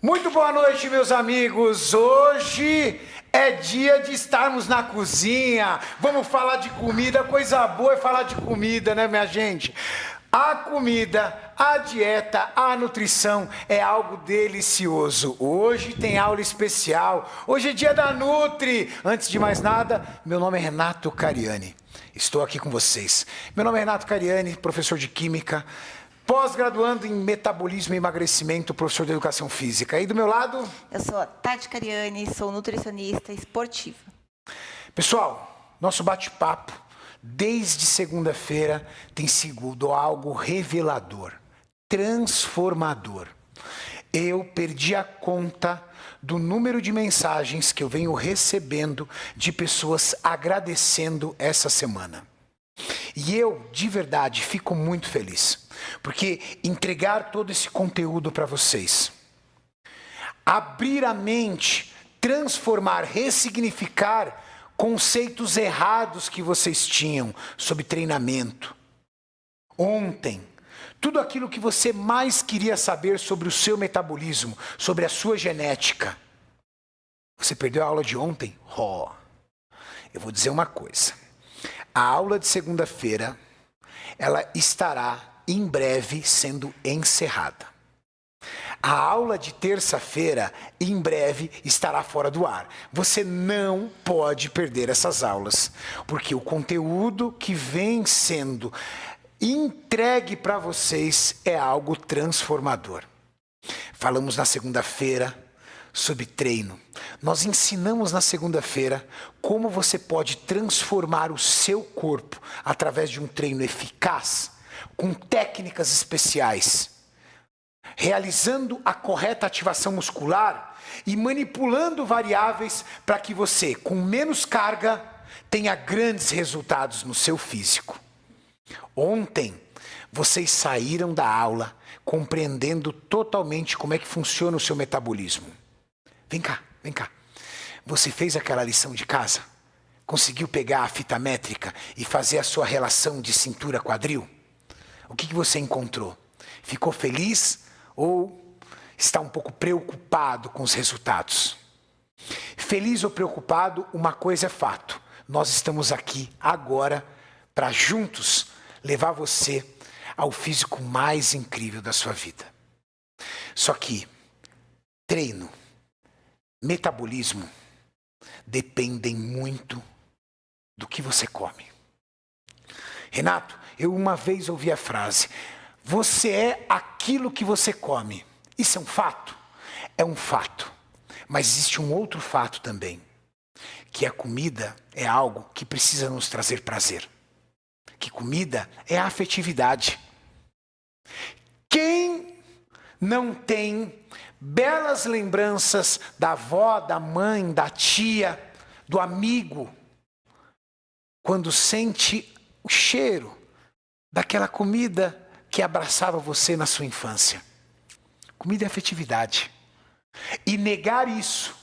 Muito boa noite, meus amigos. Hoje é dia de estarmos na cozinha. Vamos falar de comida. Coisa boa é falar de comida, né, minha gente? A comida, a dieta, a nutrição é algo delicioso. Hoje tem aula especial. Hoje é dia da Nutri. Antes de mais nada, meu nome é Renato Cariani. Estou aqui com vocês. Meu nome é Renato Cariani, professor de Química, pós-graduando em Metabolismo e Emagrecimento, professor de Educação Física. E do meu lado... Eu sou a Tati Cariani, sou nutricionista esportiva. Pessoal, nosso bate-papo, desde segunda-feira, tem sido algo revelador, transformador. Eu perdi a conta do número de mensagens que eu venho recebendo de pessoas agradecendo essa semana. E eu, de verdade, fico muito feliz, porque entregar todo esse conteúdo para vocês, abrir a mente, transformar, ressignificar conceitos errados que vocês tinham sobre treinamento. Ontem, tudo aquilo que você mais queria saber sobre o seu metabolismo, sobre a sua genética. Você perdeu a aula de ontem? Eu vou dizer uma coisa. A aula de segunda-feira, ela estará em breve sendo encerrada. A aula de terça-feira, em breve, estará fora do ar. Você não pode perder essas aulas, porque o conteúdo que vem sendo entregue para vocês é algo transformador. Falamos na segunda-feira sobre treino. Nós ensinamos na segunda-feira como você pode transformar o seu corpo através de um treino eficaz, com técnicas especiais, realizando a correta ativação muscular e manipulando variáveis para que você, com menos carga, tenha grandes resultados no seu físico. Ontem, vocês saíram da aula compreendendo totalmente como é que funciona o seu metabolismo. Vem cá, vem cá. Você fez aquela lição de casa? Conseguiu pegar a fita métrica e fazer a sua relação de cintura-quadril? O que você encontrou? Ficou feliz ou está um pouco preocupado com os resultados? Feliz ou preocupado, uma coisa é fato. Nós estamos aqui agora para juntos levar você ao físico mais incrível da sua vida. Só que treino, metabolismo dependem muito do que você come. Renato, eu uma vez ouvi a frase: você é aquilo que você come. Isso é um fato? É um fato. Mas existe um outro fato também, que a comida é algo que precisa nos trazer prazer. Que comida é a afetividade. Quem não tem belas lembranças da avó, da mãe, da tia, do amigo, quando sente o cheiro daquela comida que abraçava você na sua infância? Comida é afetividade. E negar isso,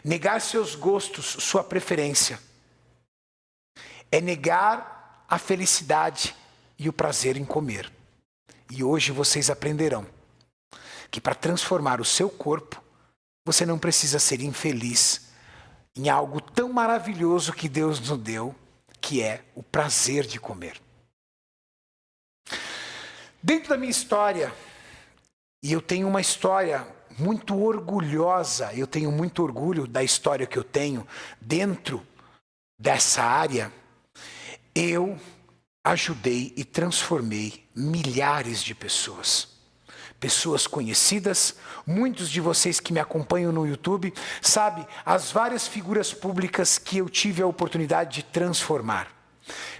negar seus gostos, sua preferência, é negar a felicidade e o prazer em comer. E hoje vocês aprenderão que para transformar o seu corpo, você não precisa ser infeliz em algo tão maravilhoso que Deus nos deu, que é o prazer de comer. Dentro da minha história, e eu tenho uma história muito orgulhosa, eu tenho muito orgulho da história que eu tenho dentro dessa área, eu ajudei e transformei milhares de pessoas. Pessoas conhecidas, muitos de vocês que me acompanham no YouTube, sabem as várias figuras públicas que eu tive a oportunidade de transformar.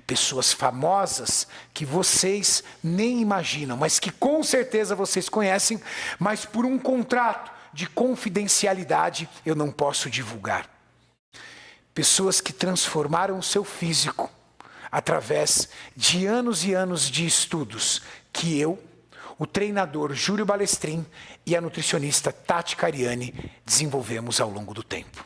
Pessoas famosas que vocês nem imaginam, mas que com certeza vocês conhecem, mas por um contrato de confidencialidade eu não posso divulgar. Pessoas que transformaram o seu físico através de anos e anos de estudos que eu, o treinador Júlio Balestrin e a nutricionista Tati Cariani desenvolvemos ao longo do tempo.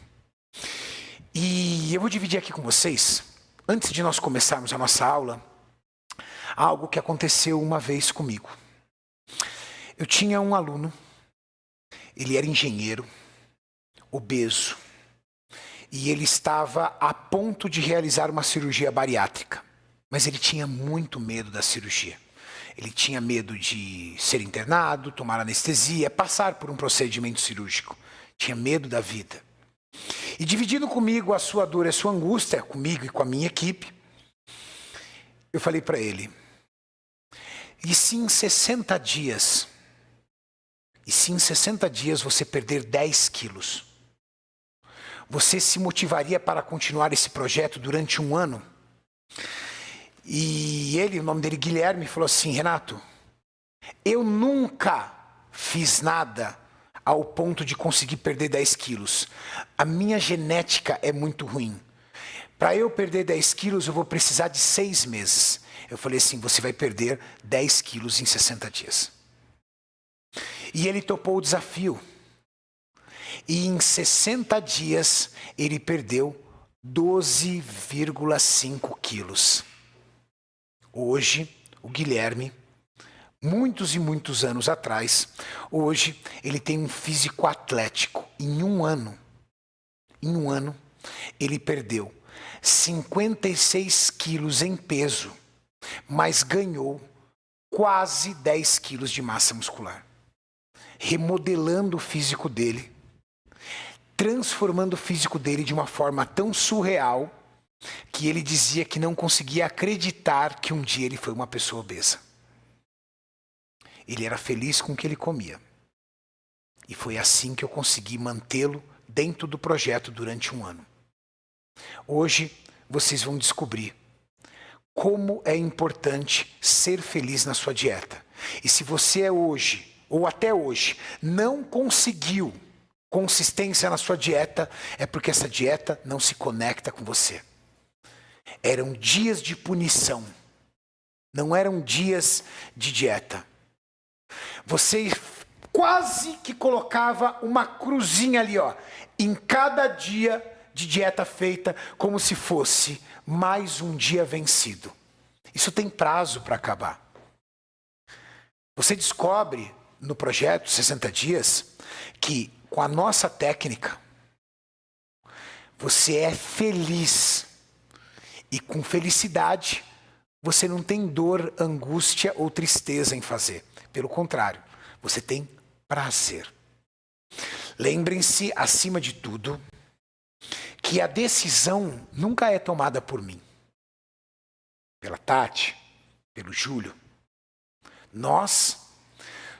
E eu vou dividir aqui com vocês, antes de nós começarmos a nossa aula, algo que aconteceu uma vez comigo. Eu tinha um aluno, ele era engenheiro, obeso, e ele estava a ponto de realizar uma cirurgia bariátrica, mas ele tinha muito medo da cirurgia. Ele tinha medo de ser internado, tomar anestesia, passar por um procedimento cirúrgico. Tinha medo da vida. E dividindo comigo a sua dor e a sua angústia, comigo e com a minha equipe, eu falei para ele, e se em 60 dias você perder 10 quilos, você se motivaria para continuar esse projeto durante um ano? E ele, o nome dele Guilherme, falou assim, Renato, eu nunca fiz nada ao ponto de conseguir perder 10 quilos. A minha genética é muito ruim. Para eu perder 10 quilos, eu vou precisar de 6 meses. Eu falei assim, você vai perder 10 quilos em 60 dias. E ele topou o desafio. E em 60 dias, ele perdeu 12,5 quilos. Hoje, o Guilherme, muitos e muitos anos atrás, hoje ele tem um físico atlético. Em um ano, ele perdeu 56 quilos em peso, mas ganhou quase 10 quilos de massa muscular. Remodelando o físico dele, transformando o físico dele de uma forma tão surreal que ele dizia que não conseguia acreditar que um dia ele foi uma pessoa obesa. Ele era feliz com o que ele comia. E foi assim que eu consegui mantê-lo dentro do projeto durante um ano. Hoje, vocês vão descobrir como é importante ser feliz na sua dieta. E se você é hoje, ou até hoje, não conseguiu consistência na sua dieta, é porque essa dieta não se conecta com você. Eram dias de punição, não eram dias de dieta. Você quase que colocava uma cruzinha ali, ó, em cada dia de dieta feita, como se fosse mais um dia vencido. Isso tem prazo para acabar. Você descobre no projeto 60 dias que com a nossa técnica você é feliz. E com felicidade, você não tem dor, angústia ou tristeza em fazer. Pelo contrário, você tem prazer. Lembrem-se, acima de tudo, que a decisão nunca é tomada por mim, pela Tati, pelo Júlio. Nós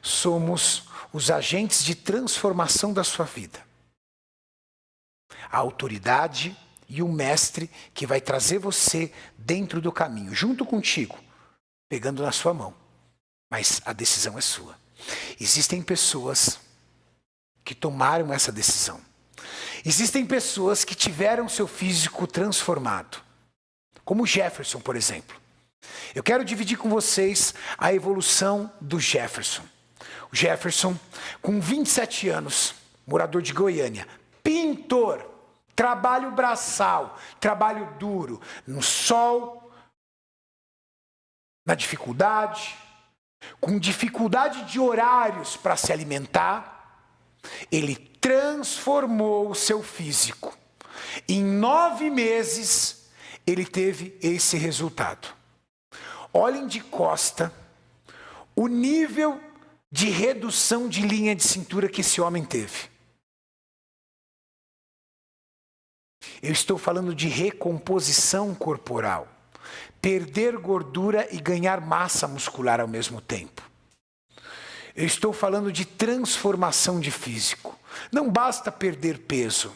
somos os agentes de transformação da sua vida. A autoridade e o mestre que vai trazer você dentro do caminho, junto contigo, pegando na sua mão. Mas a decisão é sua. Existem pessoas que tomaram essa decisão. Existem pessoas que tiveram seu físico transformado. Como o Jefferson, por exemplo. Eu quero dividir com vocês a evolução do Jefferson. O Jefferson, com 27 anos, morador de Goiânia, pintor, trabalho braçal, trabalho duro, no sol, na dificuldade, com dificuldade de horários para se alimentar, ele transformou o seu físico. Em 9 meses, ele teve esse resultado. Olhem de costa o nível de redução de linha de cintura que esse homem teve. Eu estou falando de recomposição corporal. Perder gordura e ganhar massa muscular ao mesmo tempo. Eu estou falando de transformação de físico. Não basta perder peso.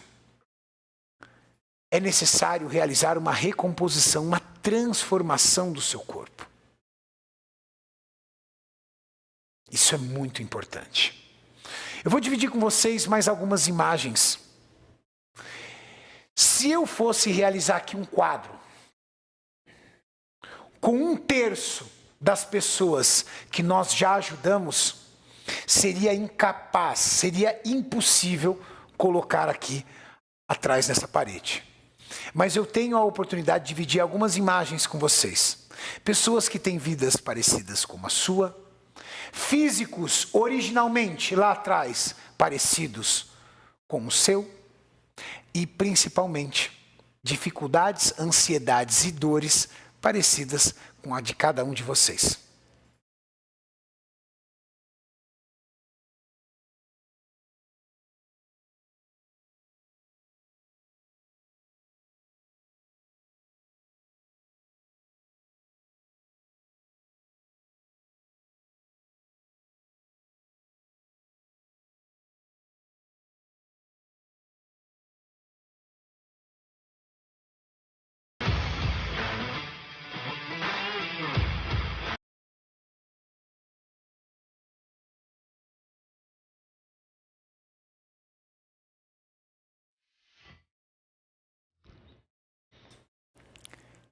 É necessário realizar uma recomposição, uma transformação do seu corpo. Isso é muito importante. Eu vou dividir com vocês mais algumas imagens. Se eu fosse realizar aqui um quadro, com 1/3 das pessoas que nós já ajudamos, seria incapaz, seria impossível colocar aqui atrás dessa parede. Mas eu tenho a oportunidade de dividir algumas imagens com vocês. Pessoas que têm vidas parecidas com a sua, físicos originalmente lá atrás parecidos com o seu e principalmente dificuldades, ansiedades e dores parecidas com a de cada um de vocês.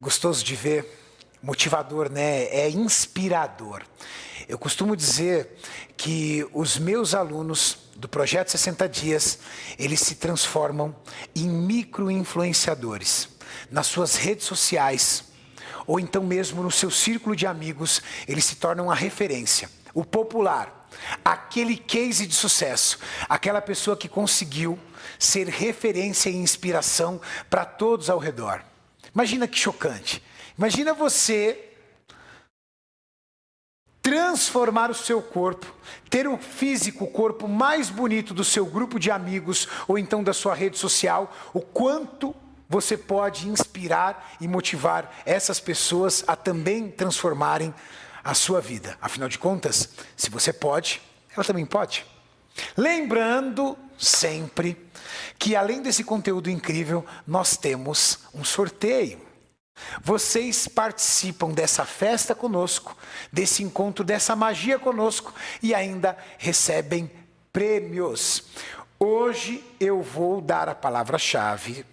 Gostoso de ver, motivador, né? É inspirador. Eu costumo dizer que os meus alunos do Projeto 60 Dias, eles se transformam em micro-influenciadores nas suas redes sociais, ou então mesmo no seu círculo de amigos, eles se tornam a referência, o popular, aquele case de sucesso, aquela pessoa que conseguiu ser referência e inspiração para todos ao redor. Imagina que chocante. Imagina você transformar o seu corpo, ter o físico, o corpo mais bonito do seu grupo de amigos ou então da sua rede social, o quanto você pode inspirar e motivar essas pessoas a também transformarem a sua vida. Afinal de contas, se você pode, ela também pode. Lembrando sempre que além desse conteúdo incrível, nós temos um sorteio. Vocês participam dessa festa conosco, desse encontro, dessa magia conosco e ainda recebem prêmios. Hoje eu vou dar a palavra-chave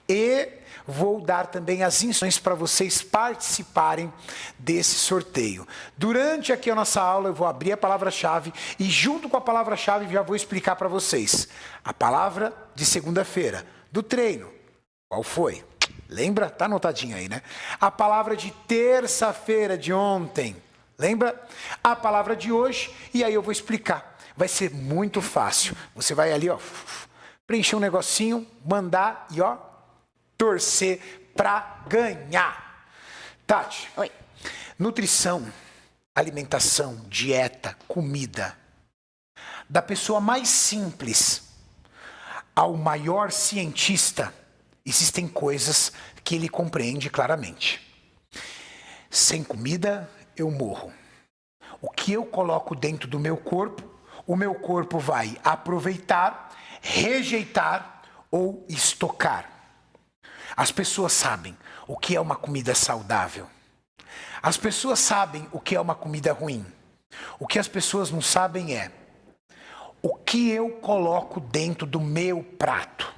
e vou dar também as instruções para vocês participarem desse sorteio. Durante aqui a nossa aula eu vou abrir a palavra-chave e junto com a palavra-chave já vou explicar para vocês a palavra de segunda-feira do treino. Qual foi? Lembra? Tá anotadinho aí, né? A palavra de terça-feira de ontem. Lembra? A palavra de hoje e aí eu vou explicar. Vai ser muito fácil. Você vai ali, ó, preencher um negocinho, mandar e ó, torcer para ganhar. Tati. Oi. Nutrição, alimentação, dieta, comida. Da pessoa mais simples ao maior cientista, existem coisas que ele compreende claramente. Sem comida, eu morro. O que eu coloco dentro do meu corpo, o meu corpo vai aproveitar, rejeitar ou estocar. As pessoas sabem o que é uma comida saudável. As pessoas sabem o que é uma comida ruim. O que as pessoas não sabem é o que eu coloco dentro do meu prato.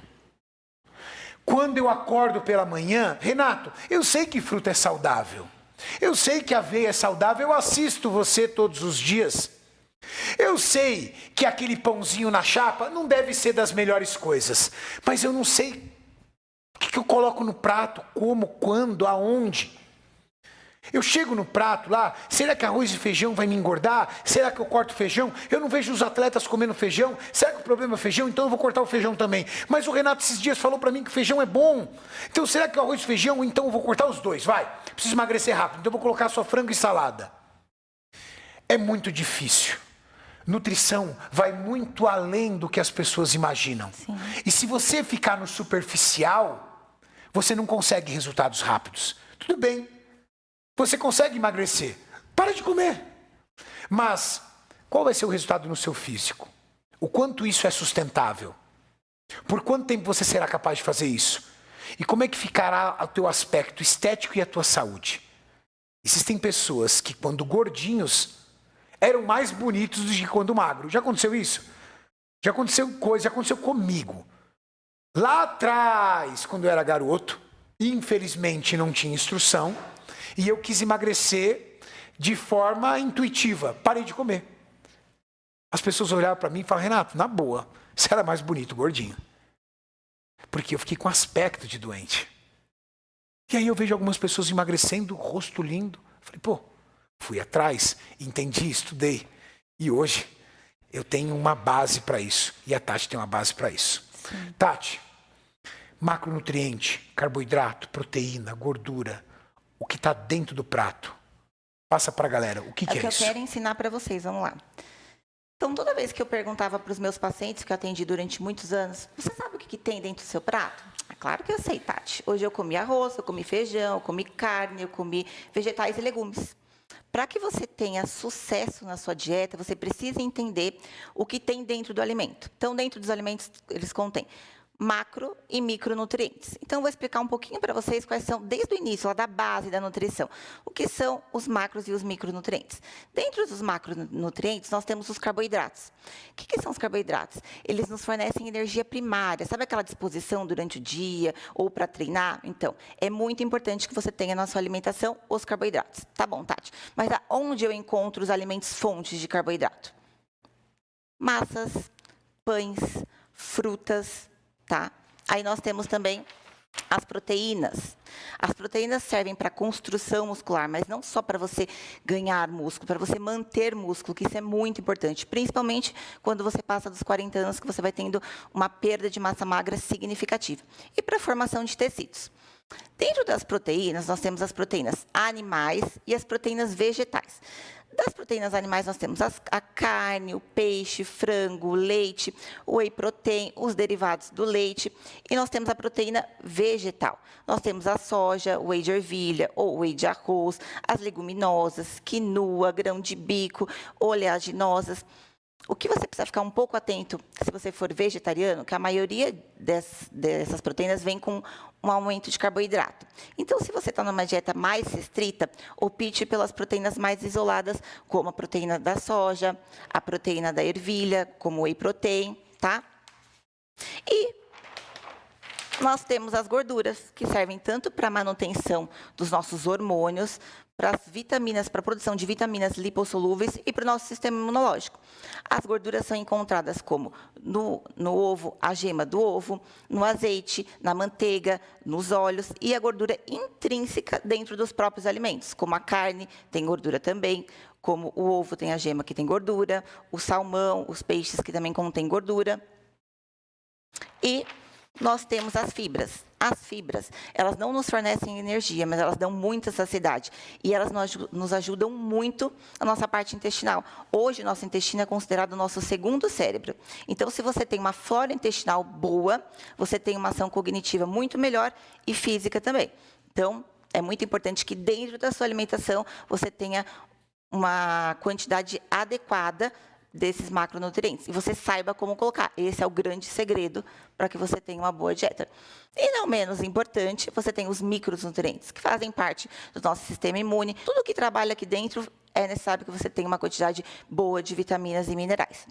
Quando eu acordo pela manhã, Renato, eu sei que fruta é saudável. Eu sei que aveia é saudável, eu assisto você todos os dias. Eu sei que aquele pãozinho na chapa não deve ser das melhores coisas, mas eu não sei o que eu coloco no prato, como, quando, aonde. Eu chego no prato lá, será que arroz e feijão vai me engordar? Será que eu corto feijão? Eu não vejo os atletas comendo feijão. Será que o problema é feijão? Então eu vou cortar o feijão também. Mas o Renato esses dias falou para mim que o feijão é bom. Então será que o arroz e feijão? Então eu vou cortar os dois, vai. Preciso emagrecer rápido, então eu vou colocar só frango e salada. É muito difícil. Nutrição vai muito além do que as pessoas imaginam. Sim. E se você ficar no superficial, você não consegue resultados rápidos. Tudo bem. Você consegue emagrecer. Para de comer. Mas qual vai ser o resultado no seu físico? O quanto isso é sustentável? Por quanto tempo você será capaz de fazer isso? E como é que ficará o teu aspecto estético e a tua saúde? Existem pessoas que quando gordinhos eram mais bonitos do que quando magro. Já aconteceu isso? Já aconteceu comigo. Lá atrás, quando eu era garoto, infelizmente não tinha instrução, e eu quis emagrecer de forma intuitiva. Parei de comer. As pessoas olhavam para mim e falavam, Renato, na boa, você era mais bonito, gordinho. Porque eu fiquei com aspecto de doente. E aí eu vejo algumas pessoas emagrecendo, rosto lindo. Falei, pô, fui atrás, entendi, estudei. E hoje eu tenho uma base para isso. E a Tati tem uma base para isso. Sim. Tati, macronutriente, carboidrato, proteína, gordura, o que está dentro do prato. Passa para a galera, o que é que isso? Eu quero ensinar para vocês, vamos lá. Então, toda vez que eu perguntava para os meus pacientes, que eu atendi durante muitos anos, você sabe o que tem dentro do seu prato? É claro que eu sei, Tati. Hoje eu comi arroz, eu comi feijão, eu comi carne, eu comi vegetais e legumes. Para que você tenha sucesso na sua dieta, você precisa entender o que tem dentro do alimento. Então, dentro dos alimentos, eles contêm macro e micronutrientes. Então, eu vou explicar um pouquinho para vocês quais são, desde o início, lá da base da nutrição, o que são os macros e os micronutrientes. Dentro dos macronutrientes, nós temos os carboidratos. O que são os carboidratos? Eles nos fornecem energia primária. Sabe aquela disposição durante o dia ou para treinar? Então, é muito importante que você tenha na sua alimentação os carboidratos. Tá bom, Tati. Mas aonde eu encontro os alimentos fontes de carboidrato? Massas, pães, frutas, tá? Aí nós temos também as proteínas. As proteínas servem para construção muscular, mas não só para você ganhar músculo, para você manter músculo, que isso é muito importante, principalmente quando você passa dos 40 anos, que você vai tendo uma perda de massa magra significativa. E para a formação de tecidos. Dentro das proteínas, nós temos as proteínas animais e as proteínas vegetais. Das proteínas animais, nós temos a carne, o peixe, frango, o leite, o whey protein, os derivados do leite. E nós temos a proteína vegetal. Nós temos a soja, o whey de ervilha ou whey de arroz, as leguminosas, quinoa, grão de bico, oleaginosas. O que você precisa ficar um pouco atento, se você for vegetariano, que a maioria dessas proteínas vem com um aumento de carboidrato. Então, se você está numa dieta mais restrita, opte pelas proteínas mais isoladas, como a proteína da soja, a proteína da ervilha, como o whey protein, tá? E nós temos as gorduras, que servem tanto para a manutenção dos nossos hormônios, para as vitaminas, para a produção de vitaminas lipossolúveis e para o nosso sistema imunológico. As gorduras são encontradas como no ovo, a gema do ovo, no azeite, na manteiga, nos óleos e a gordura intrínseca dentro dos próprios alimentos, como a carne tem gordura também, como o ovo tem a gema que tem gordura, o salmão, os peixes que também contêm gordura. E nós temos as fibras. As fibras, elas não nos fornecem energia, mas elas dão muita saciedade. E elas nos ajudam muito a nossa parte intestinal. Hoje, o nosso intestino é considerado o nosso segundo cérebro. Então, se você tem uma flora intestinal boa, você tem uma ação cognitiva muito melhor e física também. Então, é muito importante que dentro da sua alimentação, você tenha uma quantidade adequada desses macronutrientes. E você saiba como colocar. Esse é o grande segredo para que você tenha uma boa dieta. E não menos importante, você tem os micronutrientes, que fazem parte do nosso sistema imune. Tudo que trabalha aqui dentro é necessário que você tenha uma quantidade boa de vitaminas e minerais.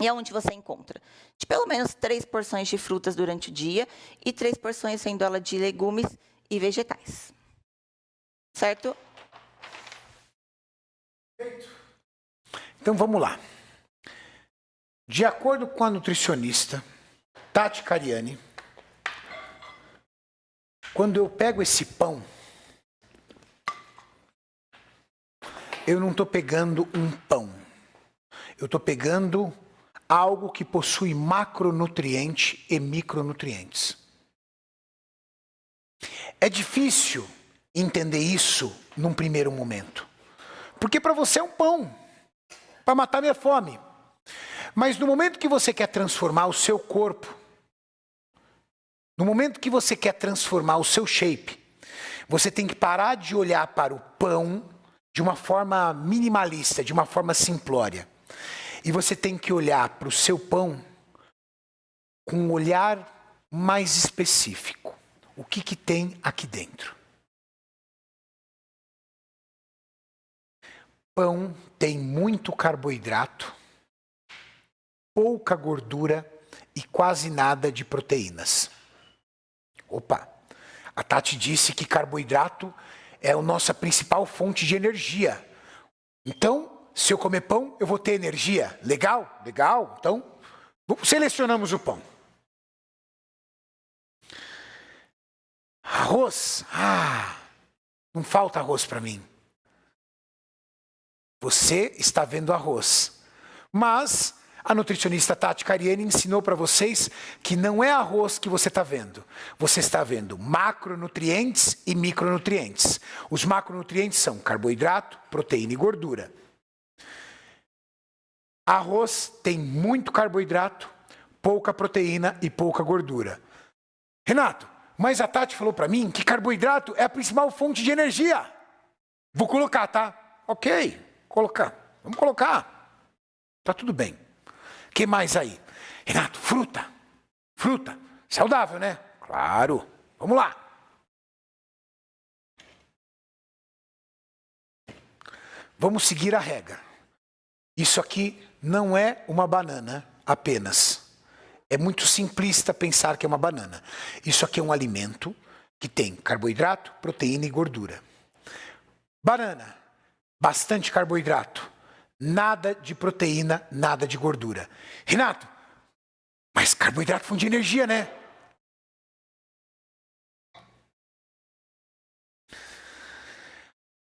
E aonde você encontra? De pelo menos 3 porções de frutas durante o dia e 3 porções, sendo ela de legumes e vegetais. Certo? Então, vamos lá. De acordo com a nutricionista Tati Cariani, quando eu pego esse pão, eu não estou pegando um pão. Eu estou pegando algo que possui macronutriente e micronutrientes. É difícil entender isso num primeiro momento. Porque para você é um pão, para matar minha fome. Mas no momento que você quer transformar o seu corpo, no momento que você quer transformar o seu shape, você tem que parar de olhar para o pão de uma forma minimalista, de uma forma simplória. E você tem que olhar para o seu pão com um olhar mais específico. O que tem aqui dentro? Pão tem muito carboidrato, pouca gordura e quase nada de proteínas. Opa, a Tati disse que carboidrato é a nossa principal fonte de energia. Então, se eu comer pão, eu vou ter energia. Legal? Legal. Então, selecionamos o pão. Arroz. Não falta arroz para mim. Você está vendo arroz. Mas a nutricionista Tati Cariani ensinou para vocês que não é arroz que você está vendo. Você está vendo macronutrientes e micronutrientes. Os macronutrientes são carboidrato, proteína e gordura. Arroz tem muito carboidrato, pouca proteína e pouca gordura. Renato, mas a Tati falou para mim que carboidrato é a principal fonte de energia. Vou colocar, tá? Ok, colocar. Vamos colocar. Tá tudo bem. O que mais aí? Renato, fruta. Fruta. Saudável, né? Claro. Vamos lá. Vamos seguir a regra. Isso aqui não é uma banana apenas. É muito simplista pensar que é uma banana. Isso aqui é um alimento que tem carboidrato, proteína e gordura. Banana, bastante carboidrato. Nada de proteína, nada de gordura. Renato, mas carboidrato é fonte de energia, né?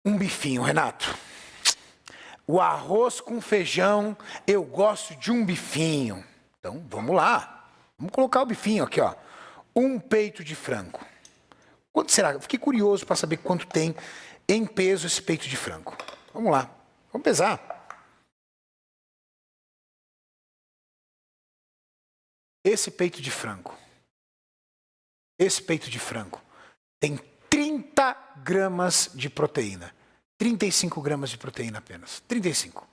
Um bifinho, Renato. O arroz com feijão, eu gosto de um bifinho. Então, vamos lá. Vamos colocar o bifinho aqui, ó. Um peito de frango. Quanto será? Eu fiquei curioso para saber quanto tem em peso esse peito de frango. Vamos lá. Vamos pesar. Esse peito de frango tem 30 gramas de proteína. 35 gramas de proteína apenas. 35.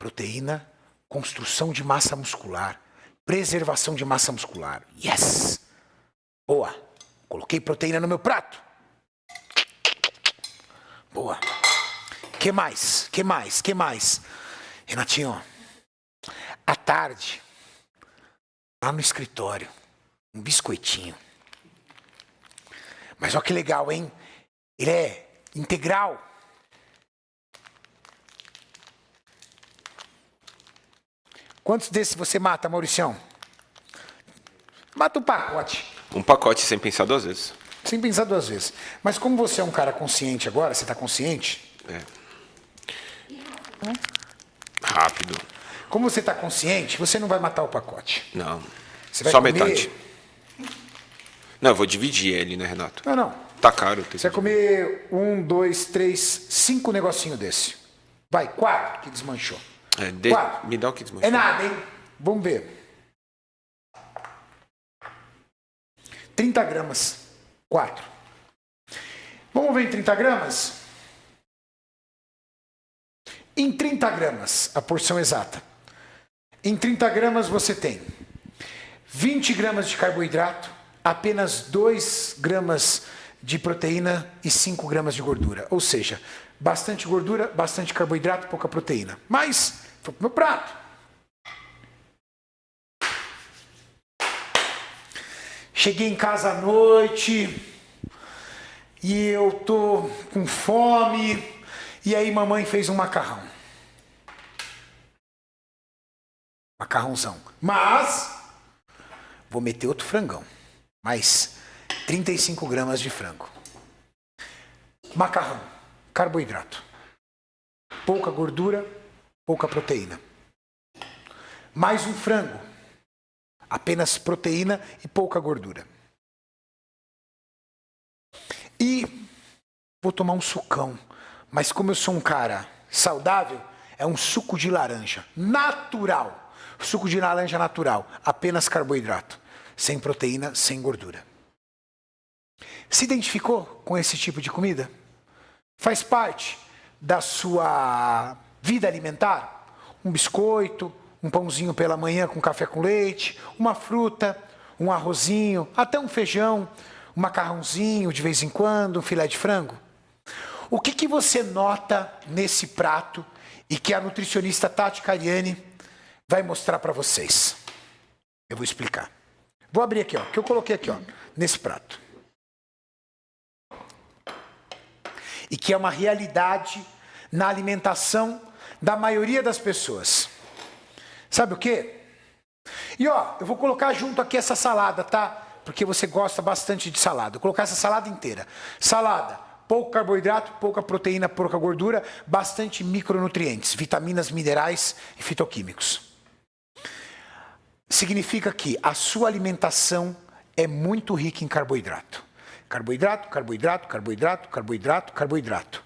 Proteína, construção de massa muscular, preservação de massa muscular. Yes! Boa. Coloquei proteína no meu prato. Boa. Que mais? Renatinho, à tarde, lá no escritório, um biscoitinho. Mas olha que legal, hein? Ele é integral. Quantos desses você mata, Mauricião? Mata um pacote. Um pacote sem pensar duas vezes. Sem pensar duas vezes. Mas como você é um cara consciente agora, você está consciente? É. Rápido. Como você está consciente, você não vai matar o pacote. Não. Você vai Só comer... metade. Não, eu vou dividir ele, né, Renato? Não. Tá caro. Você vai comer 1, 2, 3, 5 negocinhos desse. Vai, 4 que desmanchou. Me dá o que desmanchou. É nada, hein? Vamos ver. 30 gramas. 4. Vamos ver em 30 gramas? Em 30 gramas, a porção exata. Em 30 gramas você tem 20 gramas de carboidrato, apenas 2 gramas de proteína e 5 gramas de gordura. Ou seja, bastante gordura, bastante carboidrato, pouca proteína. Mas, foi pro meu prato. Cheguei em casa à noite e eu tô com fome. E aí mamãe fez um macarrão. Macarrãozão. Mas vou meter outro frangão. Mais 35 gramas de frango. Macarrão. Carboidrato. Pouca gordura, pouca proteína. Mais um frango. Apenas proteína e pouca gordura. E vou tomar um sucão. Mas como eu sou um cara saudável, é um suco de laranja. Natural. Suco de laranja natural. Apenas carboidrato. Sem proteína, sem gordura. Se identificou com esse tipo de comida? Faz parte da sua vida alimentar? Um biscoito, um pãozinho pela manhã com café com leite, uma fruta, um arrozinho, até um feijão, um macarrãozinho de vez em quando, um filé de frango. O que você nota nesse prato e que a nutricionista Tati Cariani vai mostrar para vocês? Eu vou explicar. Vou abrir aqui, ó, que eu coloquei aqui, ó, nesse prato. E que é uma realidade na alimentação da maioria das pessoas. Sabe o quê? E ó, eu vou colocar junto aqui essa salada, tá? Porque você gosta bastante de salada. Vou colocar essa salada inteira. Salada pouco carboidrato, pouca proteína, pouca gordura, bastante micronutrientes, vitaminas, minerais e fitoquímicos. Significa que a sua alimentação é muito rica em carboidrato. Carboidrato, carboidrato, carboidrato, carboidrato, carboidrato.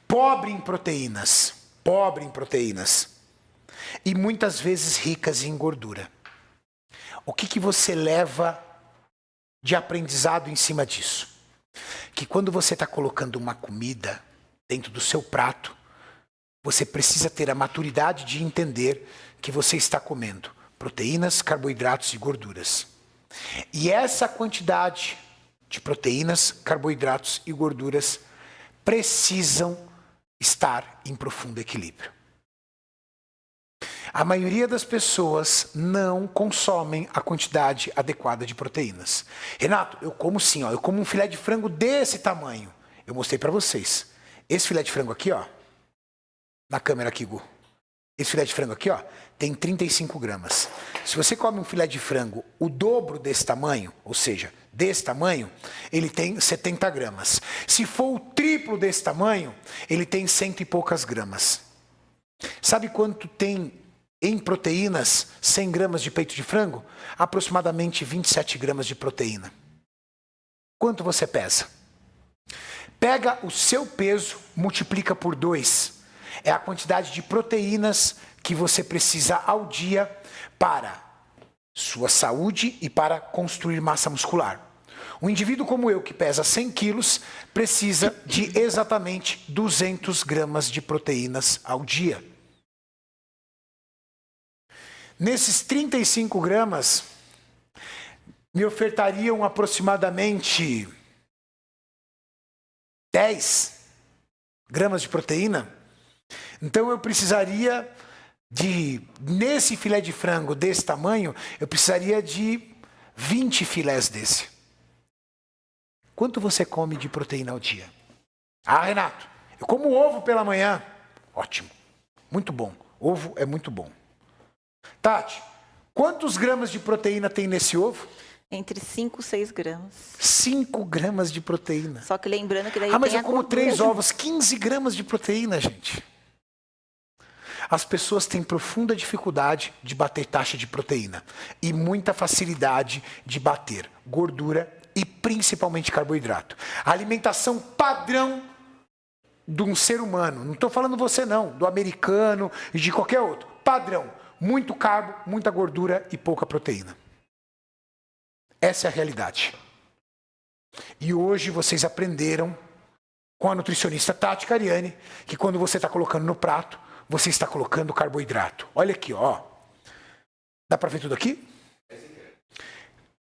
Pobre em proteínas. E muitas vezes ricas em gordura. O que você leva de aprendizado em cima disso? Que quando você está colocando uma comida dentro do seu prato, você precisa ter a maturidade de entender que você está comendo proteínas, carboidratos e gorduras. E essa quantidade de proteínas, carboidratos e gorduras precisam estar em profundo equilíbrio. A maioria das pessoas não consomem a quantidade adequada de proteínas. Renato, eu como sim, eu como um filé de frango desse tamanho. Eu mostrei para vocês. Esse filé de frango aqui, na câmera aqui, Gu. Esse filé de frango aqui, tem 35 gramas. Se você come um filé de frango o dobro desse tamanho, ou seja, desse tamanho, ele tem 70 gramas. Se for o triplo desse tamanho, ele tem 100 e poucas gramas. Sabe quanto tem em proteínas 100 gramas de peito de frango? Aproximadamente 27 gramas de proteína. Quanto você pesa? Pega o seu peso, multiplica por 2. É a quantidade de proteínas que você precisa ao dia para sua saúde e para construir massa muscular. Um indivíduo como eu, que pesa 100 quilos, precisa de exatamente 200 gramas de proteínas ao dia. Nesses 35 gramas, me ofertariam aproximadamente 10 gramas de proteína. Então eu precisaria nesse filé de frango desse tamanho, eu precisaria de 20 filés desse. Quanto você come de proteína ao dia? Ah, Renato, eu como ovo pela manhã. Ótimo, muito bom. Ovo é muito bom. Tati, quantos gramas de proteína tem nesse ovo? Entre 5 e 6 gramas. 5 gramas de proteína. Só que lembrando que daí mas tem eu como 3 ovos, 15 gramas de proteína, gente. As pessoas têm profunda dificuldade de bater taxa de proteína e muita facilidade de bater gordura e principalmente carboidrato. A alimentação padrão de um ser humano, não estou falando você não, do americano e de qualquer outro, padrão, muito carbo, muita gordura e pouca proteína. Essa é a realidade. E hoje vocês aprenderam com a nutricionista Tati Cariani que quando você está colocando no prato, você está colocando carboidrato. Olha aqui, Dá para ver tudo aqui?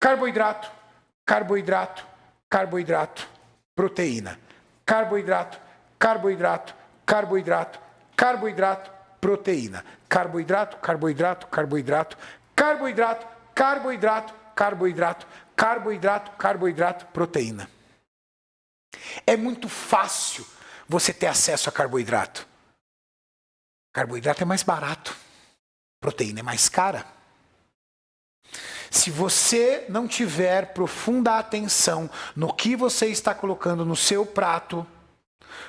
Carboidrato, carboidrato, carboidrato, proteína. Carboidrato, carboidrato, carboidrato, carboidrato, proteína. Carboidrato, carboidrato, carboidrato, carboidrato, carboidrato, carboidrato, carboidrato, carboidrato, proteína. É muito fácil você ter acesso a carboidrato. Carboidrato é mais barato, proteína é mais cara. Se você não tiver profunda atenção no que você está colocando no seu prato,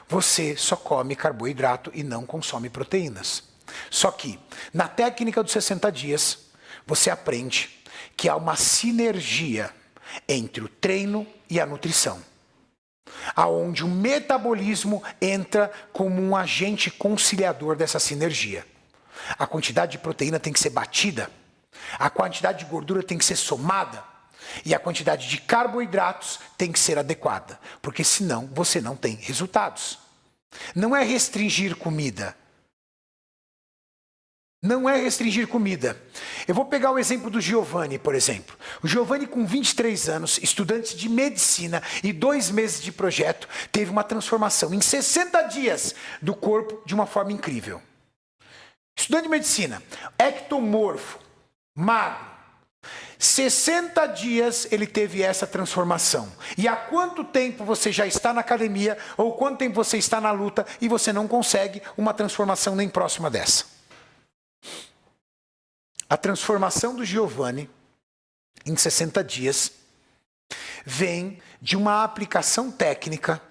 você só come carboidrato e não consome proteínas. Só que, na técnica dos 60 dias, você aprende que há uma sinergia entre o treino e a nutrição, aonde o metabolismo entra como um agente conciliador dessa sinergia. A quantidade de proteína tem que ser batida, a quantidade de gordura tem que ser somada e a quantidade de carboidratos tem que ser adequada, porque senão você não tem resultados. Não é restringir comida. Não é restringir comida. Eu vou pegar o exemplo do Giovanni, por exemplo. O Giovanni, com 23 anos, estudante de medicina e 2 meses de projeto, teve uma transformação em 60 dias do corpo de uma forma incrível. Estudante de medicina, ectomorfo, magro. 60 dias ele teve essa transformação. E há quanto tempo você já está na academia, ou quanto tempo você está na luta, e você não consegue uma transformação nem próxima dessa? A transformação do Giovanni, em 60 dias, vem de uma aplicação técnica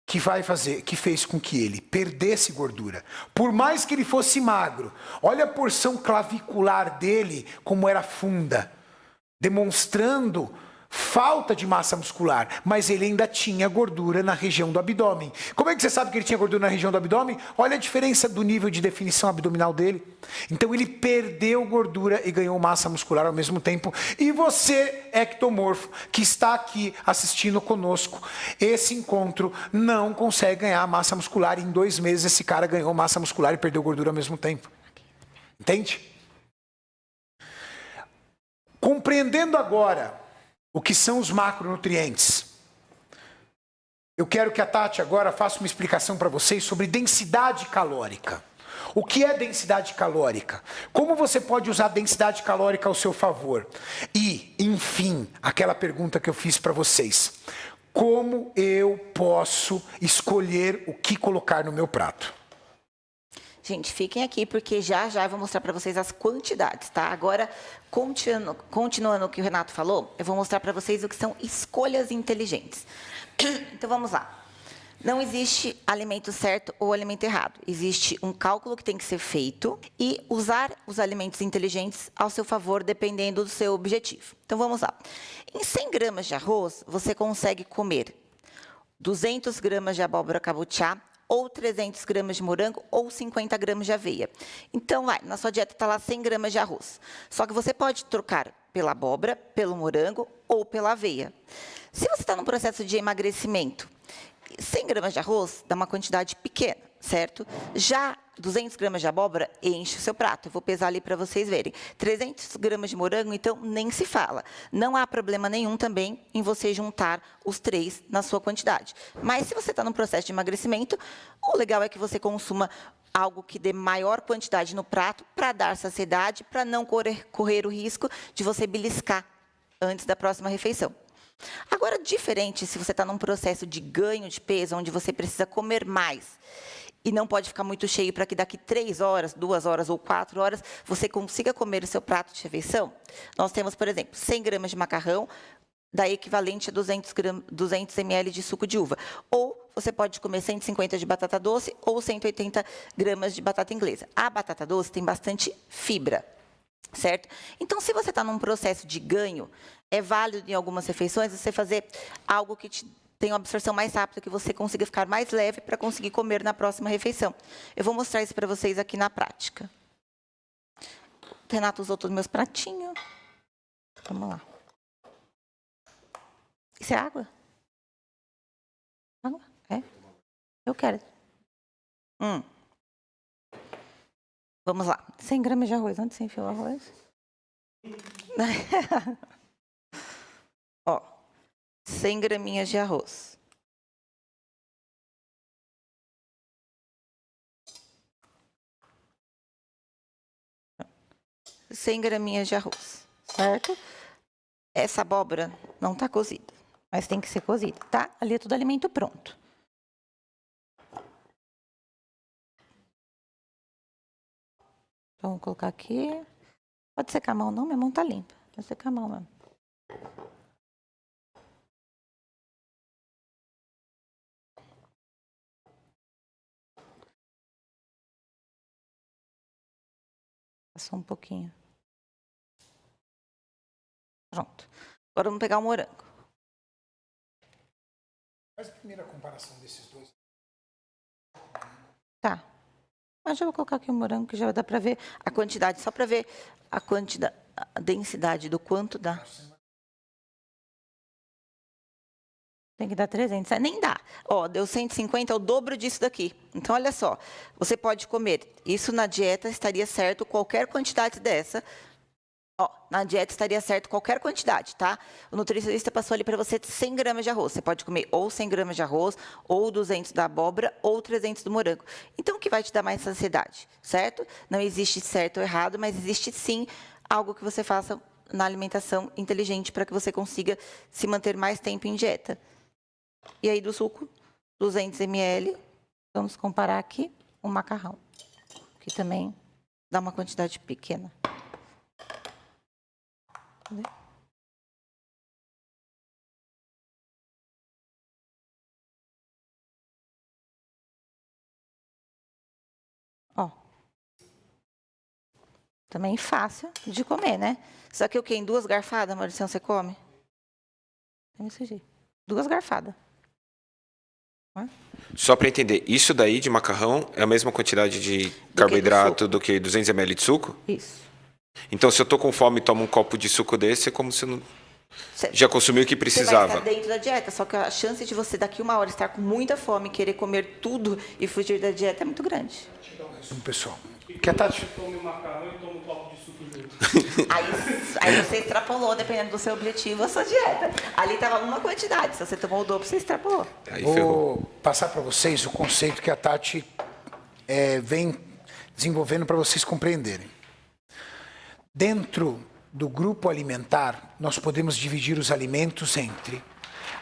que fez com que ele perdesse gordura. Por mais que ele fosse magro, olha a porção clavicular dele como era funda, demonstrando falta de massa muscular, mas ele ainda tinha gordura na região do abdômen. Como é que você sabe que ele tinha gordura na região do abdômen? Olha a diferença do nível de definição abdominal dele. Então ele perdeu gordura e ganhou massa muscular ao mesmo tempo. E você, ectomorfo, que está aqui assistindo conosco, esse encontro não consegue ganhar massa muscular. Em 2 meses esse cara ganhou massa muscular e perdeu gordura ao mesmo tempo. Entende? Compreendendo agora o que são os macronutrientes, eu quero que a Tati agora faça uma explicação para vocês sobre densidade calórica. O que é densidade calórica? Como você pode usar a densidade calórica ao seu favor? E, enfim, aquela pergunta que eu fiz para vocês. Como eu posso escolher o que colocar no meu prato? Gente, fiquem aqui, porque já eu vou mostrar para vocês as quantidades, tá? Agora, continuando o que o Renato falou, eu vou mostrar para vocês o que são escolhas inteligentes. Então, vamos lá. Não existe alimento certo ou alimento errado. Existe um cálculo que tem que ser feito e usar os alimentos inteligentes ao seu favor, dependendo do seu objetivo. Então, vamos lá. Em 100 gramas de arroz, você consegue comer 200 gramas de abóbora cabotiá, ou 300 gramas de morango, ou 50 gramas de aveia. Então, na sua dieta está lá 100 gramas de arroz. Só que você pode trocar pela abóbora, pelo morango ou pela aveia. Se você está num processo de emagrecimento, 100 gramas de arroz dá uma quantidade pequena, certo? Já 200 gramas de abóbora enche o seu prato. Eu vou pesar ali para vocês verem. 300 gramas de morango, então, nem se fala. Não há problema nenhum também em você juntar os 3 na sua quantidade. Mas se você está num processo de emagrecimento, o legal é que você consuma algo que dê maior quantidade no prato para dar saciedade, para não correr o risco de você beliscar antes da próxima refeição. Agora, diferente se você está num processo de ganho de peso, onde você precisa comer mais e não pode ficar muito cheio para que daqui 3 horas, 2 horas ou 4 horas, você consiga comer o seu prato de refeição. Nós temos, por exemplo, 100 gramas de macarrão, da equivalente a 200 ml de suco de uva. Ou você pode comer 150 de batata doce ou 180 gramas de batata inglesa. A batata doce tem bastante fibra, certo? Então, se você está num processo de ganho, é válido em algumas refeições você fazer algo que tenha uma absorção mais rápida, que você consiga ficar mais leve para conseguir comer na próxima refeição. Eu vou mostrar isso para vocês aqui na prática. O Renato usou todos os meus pratinhos. Vamos lá. Isso é água? Água? É? Eu quero. Vamos lá. 100 gramas de arroz. Onde você enfiou o arroz? Ó, 100 graminhas de arroz. Cem graminhas de arroz, certo? Essa abóbora não está cozida, mas tem que ser cozida, tá? Ali é tudo alimento pronto. Então, vou colocar aqui. Pode secar a mão, não? Minha mão tá limpa. Pode secar a mão mesmo. Passou um pouquinho. Pronto. Agora vamos pegar o morango. Faz a primeira comparação desses dois. Tá. Mas eu vou colocar aqui o morango, que já dá para ver a quantidade, só para ver a quantidade, a densidade do quanto dá. Tem que dar 300, nem dá. Ó, deu 150, é o dobro disso daqui. Então, olha só, você pode comer. Isso na dieta estaria certo, qualquer quantidade dessa. Ó, na dieta estaria certo qualquer quantidade, tá? O nutricionista passou ali para você 100 gramas de arroz. Você pode comer ou 100 gramas de arroz, ou 200 da abóbora, ou 300 do morango. Então, o que vai te dar mais saciedade, certo? Não existe certo ou errado, mas existe sim algo que você faça na alimentação inteligente para que você consiga se manter mais tempo em dieta. E aí, do suco, 200 ml. Vamos comparar aqui o macarrão, que também dá uma quantidade pequena. Cadê? Também fácil de comer, né? Só que o quê? Em 2 garfadas, Mauricião, você come? Desse jeito. 2 garfadas. Só para entender, isso daí de macarrão é a mesma quantidade de carboidrato do que 200 ml de suco? Isso. Então, se eu tô com fome e tomo um copo de suco desse, é como se não... já consumiu o que Você precisava. vai estar dentro da dieta, só que a chance de você daqui 1 hora estar com muita fome, querer comer tudo e fugir da dieta é muito grande. Pessoal, que a Tati... Eu tomo macarrão e tomo um copo de suco junto. Aí você extrapolou, dependendo do seu objetivo, a sua dieta. Ali estava uma quantidade, se você tomou o dobro, você extrapolou. Aí Vou ferrou. passar para vocês o conceito que a Tati vem desenvolvendo para vocês compreenderem. Dentro do grupo alimentar, nós podemos dividir os alimentos entre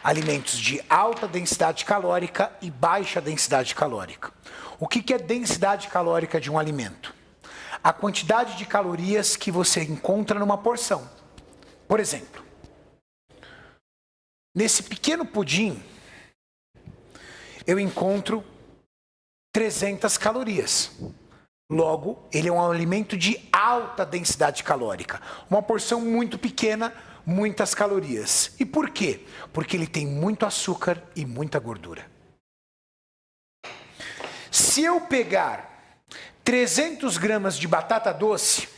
alimentos de alta densidade calórica e baixa densidade calórica. O que é densidade calórica de um alimento? A quantidade de calorias que você encontra numa porção. Por exemplo, nesse pequeno pudim, eu encontro 300 calorias. Logo, ele é um alimento de alta densidade calórica. Uma porção muito pequena, muitas calorias. E por quê? Porque ele tem muito açúcar e muita gordura. Se eu pegar 300 gramas de batata doce,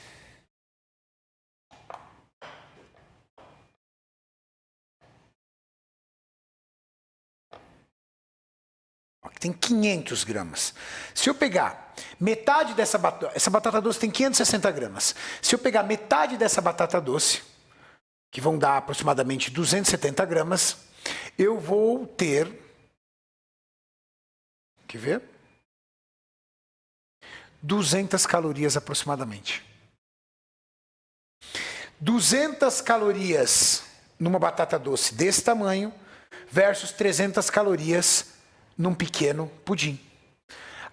tem 500 gramas. Se eu pegar metade dessa batata... Essa batata doce tem 560 gramas. Se eu pegar metade dessa batata doce, que vão dar aproximadamente 270 gramas, eu vou ter... Quer ver? 200 calorias aproximadamente. 200 calorias numa batata doce desse tamanho versus 300 calorias num pequeno pudim.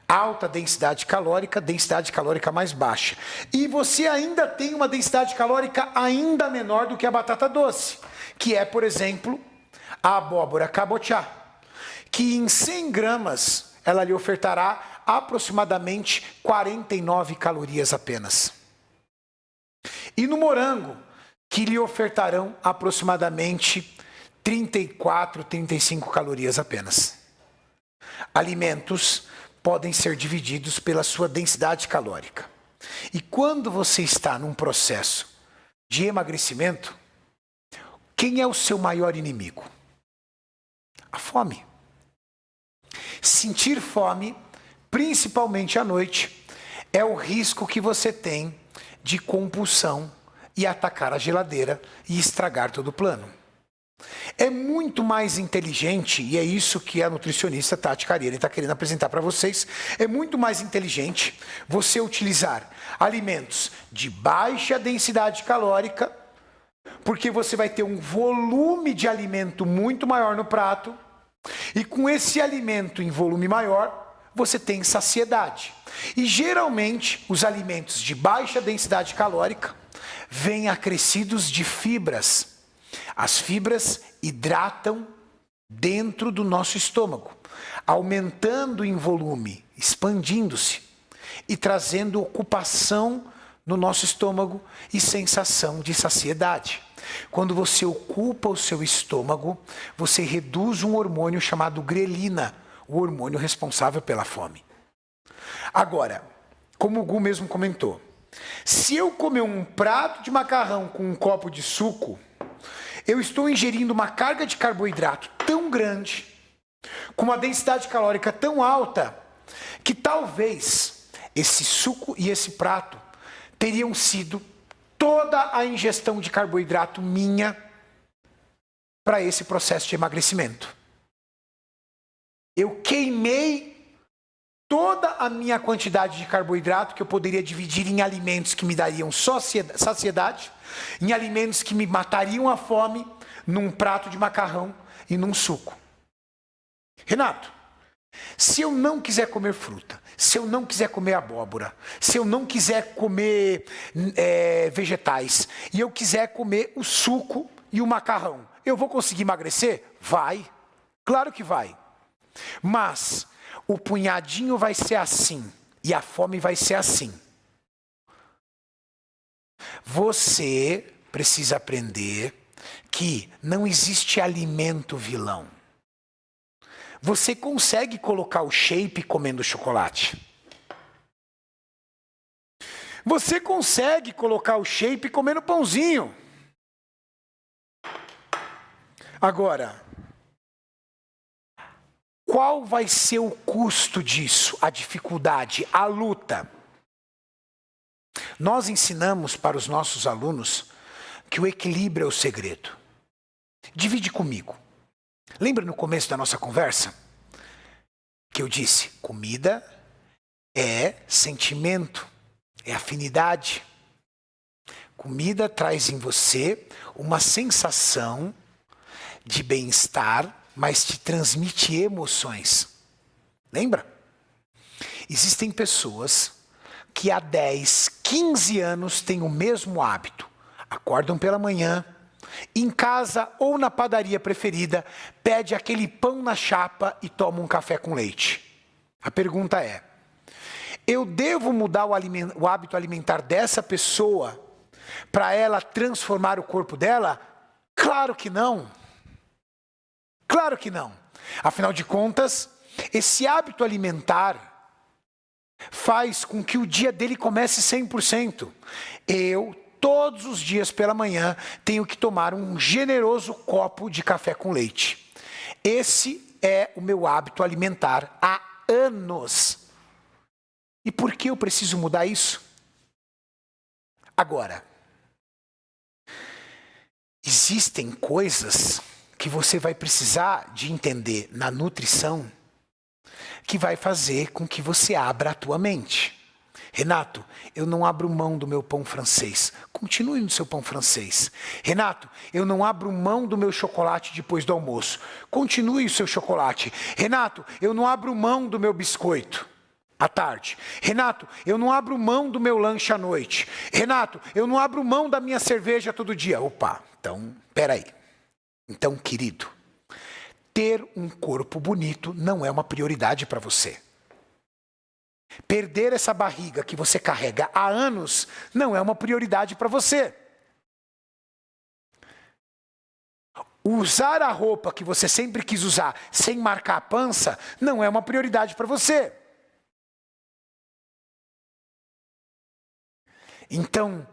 Alta densidade calórica mais baixa. E você ainda tem uma densidade calórica ainda menor do que a batata doce, que é, por exemplo, a abóbora cabotiá, que em 100 gramas ela lhe ofertará aproximadamente 49 calorias apenas. E no morango, que lhe ofertarão aproximadamente 34, 35 calorias apenas. Alimentos podem ser divididos pela sua densidade calórica. E quando você está num processo de emagrecimento, quem é o seu maior inimigo? A fome. Sentir fome, principalmente à noite, é o risco que você tem de compulsão e atacar a geladeira e estragar todo o plano. É muito mais inteligente, e é isso que a nutricionista Tati Cariani está querendo apresentar para vocês, é muito mais inteligente você utilizar alimentos de baixa densidade calórica, porque você vai ter um volume de alimento muito maior no prato, e com esse alimento em volume maior, você tem saciedade. E geralmente, os alimentos de baixa densidade calórica vêm acrescidos de fibras. As fibras hidratam dentro do nosso estômago, aumentando em volume, expandindo-se e trazendo ocupação no nosso estômago e sensação de saciedade. Quando você ocupa o seu estômago, você reduz um hormônio chamado grelina, o hormônio responsável pela fome. Agora, como o Gu mesmo comentou, se eu comer um prato de macarrão com um copo de suco, eu estou ingerindo uma carga de carboidrato tão grande, com uma densidade calórica tão alta, que talvez esse suco e esse prato teriam sido toda a ingestão de carboidrato minha para esse processo de emagrecimento. Eu queimei toda a minha quantidade de carboidrato que eu poderia dividir em alimentos que me dariam saciedade, em alimentos que me matariam a fome, num prato de macarrão e num suco. Renato, se eu não quiser comer fruta, se eu não quiser comer abóbora, se eu não quiser comer vegetais, e eu quiser comer o suco e o macarrão, eu vou conseguir emagrecer? Vai, claro que vai. Mas o punhadinho vai ser assim, e a fome vai ser assim. Você precisa aprender que não existe alimento vilão. Você consegue colocar o shape comendo chocolate. Você consegue colocar o shape comendo pãozinho. Agora, qual vai ser o custo disso? A dificuldade, a luta. Nós ensinamos para os nossos alunos que o equilíbrio é o segredo. Divide comigo. Lembra no começo da nossa conversa? Que eu disse, comida é sentimento, é afinidade. Comida traz em você uma sensação de bem-estar, mas te transmite emoções. Lembra? Existem pessoas que há 10, 15 anos têm o mesmo hábito. Acordam pela manhã, em casa ou na padaria preferida, pede aquele pão na chapa e toma um café com leite. A pergunta é, eu devo mudar o hábito alimentar dessa pessoa para ela transformar o corpo dela? Claro que não. Claro que não. Afinal de contas, esse hábito alimentar faz com que o dia dele comece 100%. Eu, todos os dias pela manhã, tenho que tomar um generoso copo de café com leite. Esse é o meu hábito alimentar há anos. E por que eu preciso mudar isso? Agora, existem coisas que você vai precisar de entender na nutrição que vai fazer com que você abra a tua mente. Renato, eu não abro mão do meu pão francês. Continue no seu pão francês. Renato, eu não abro mão do meu chocolate depois do almoço. Continue o seu chocolate. Renato, eu não abro mão do meu biscoito à tarde. Renato, eu não abro mão do meu lanche à noite. Renato, eu não abro mão da minha cerveja todo dia. Opa, então, peraí. Então, querido, ter um corpo bonito não é uma prioridade para você. Perder essa barriga que você carrega há anos não é uma prioridade para você. Usar a roupa que você sempre quis usar sem marcar a pança não é uma prioridade para você. Então,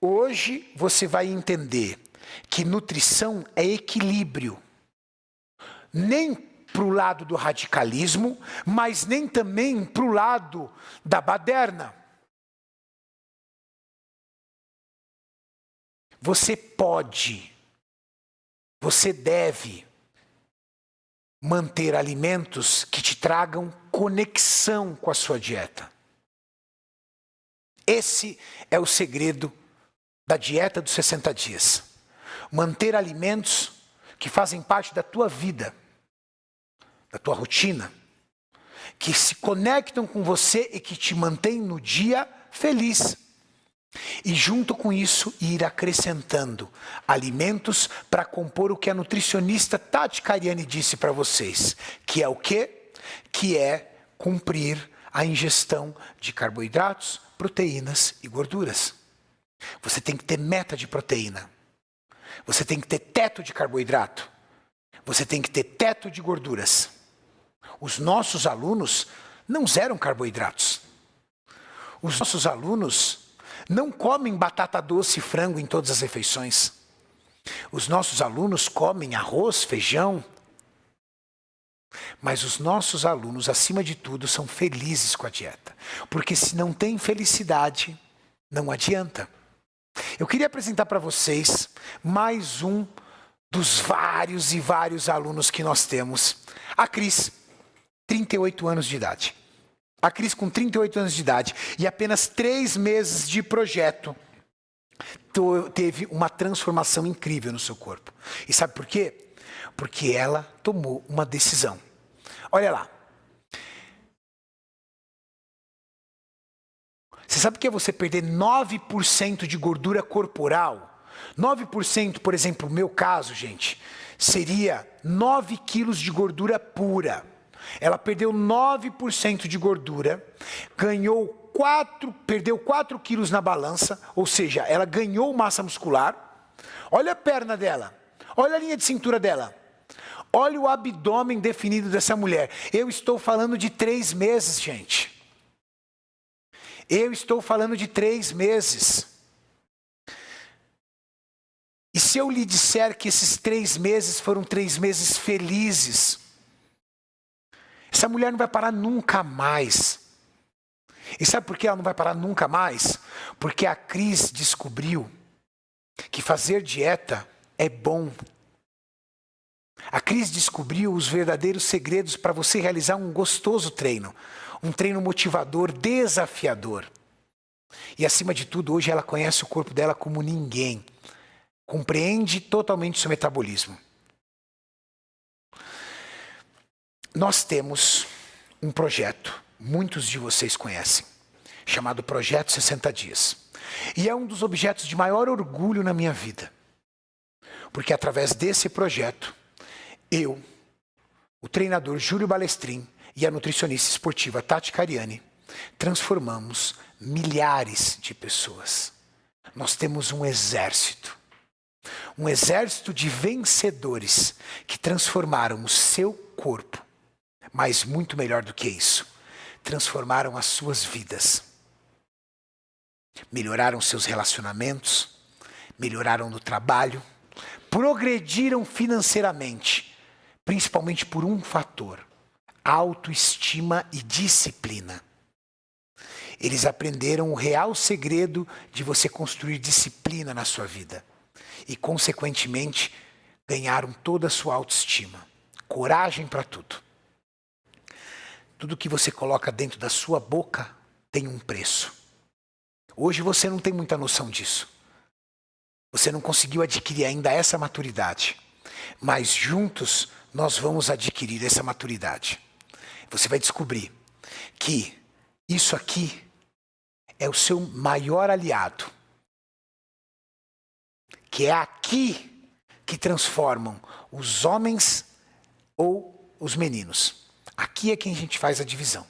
hoje você vai entender que nutrição é equilíbrio. Nem para o lado do radicalismo, mas nem também para o lado da baderna. Você pode, você deve manter alimentos que te tragam conexão com a sua dieta. Esse é o segredo da dieta dos 60 dias. Manter alimentos que fazem parte da tua vida, da tua rotina, que se conectam com você e que te mantêm no dia feliz. E junto com isso, ir acrescentando alimentos para compor o que a nutricionista Tati Cariani disse para vocês, que é o quê? Que é cumprir a ingestão de carboidratos, proteínas e gorduras. Você tem que ter meta de proteína. Você tem que ter teto de carboidrato. Você tem que ter teto de gorduras. Os nossos alunos não zeram carboidratos. Os nossos alunos não comem batata doce e frango em todas as refeições. Os nossos alunos comem arroz, feijão. Mas os nossos alunos, acima de tudo, são felizes com a dieta. Porque se não tem felicidade, não adianta. Eu queria apresentar para vocês mais um dos vários e vários alunos que nós temos. A Cris, 38 anos de idade. A Cris com 38 anos de idade e apenas 3 meses de projeto teve uma transformação incrível no seu corpo. E sabe por quê? Porque ela tomou uma decisão. Olha lá. Você sabe o que é você perder 9% de gordura corporal? 9%, por exemplo, no meu caso, gente, seria 9 quilos de gordura pura. Ela perdeu 9% de gordura, ganhou perdeu 4 quilos na balança, ou seja, ela ganhou massa muscular. Olha a perna dela, olha a linha de cintura dela. Olha o abdômen definido dessa mulher. Eu estou falando de 3 meses, gente. Eu estou falando de 3 meses. E se eu lhe disser que esses 3 meses foram 3 meses felizes, essa mulher não vai parar nunca mais. E sabe por que ela não vai parar nunca mais? Porque a Cris descobriu que fazer dieta é bom. A Cris descobriu os verdadeiros segredos para você realizar um gostoso treino. Um treino motivador, desafiador. E acima de tudo, hoje ela conhece o corpo dela como ninguém. Compreende totalmente seu metabolismo. Nós temos um projeto, muitos de vocês conhecem, chamado Projeto 60 Dias. E é um dos objetos de maior orgulho na minha vida. Porque através desse projeto, eu, o treinador Júlio Balestrin e a nutricionista esportiva Tati Cariani, transformamos milhares de pessoas. Nós temos um exército de vencedores que transformaram o seu corpo, mas muito melhor do que isso, transformaram as suas vidas. Melhoraram seus relacionamentos, melhoraram no trabalho, progrediram financeiramente, principalmente por um fator: autoestima e disciplina. Eles aprenderam o real segredo de você construir disciplina na sua vida. E, consequentemente, ganharam toda a sua autoestima. Coragem para tudo. Tudo que você coloca dentro da sua boca tem um preço. Hoje você não tem muita noção disso. Você não conseguiu adquirir ainda essa maturidade. Mas juntos nós vamos adquirir essa maturidade. Você vai descobrir que isso aqui é o seu maior aliado. Que é aqui que transformam os homens ou os meninos. Aqui é quem a gente faz a divisão.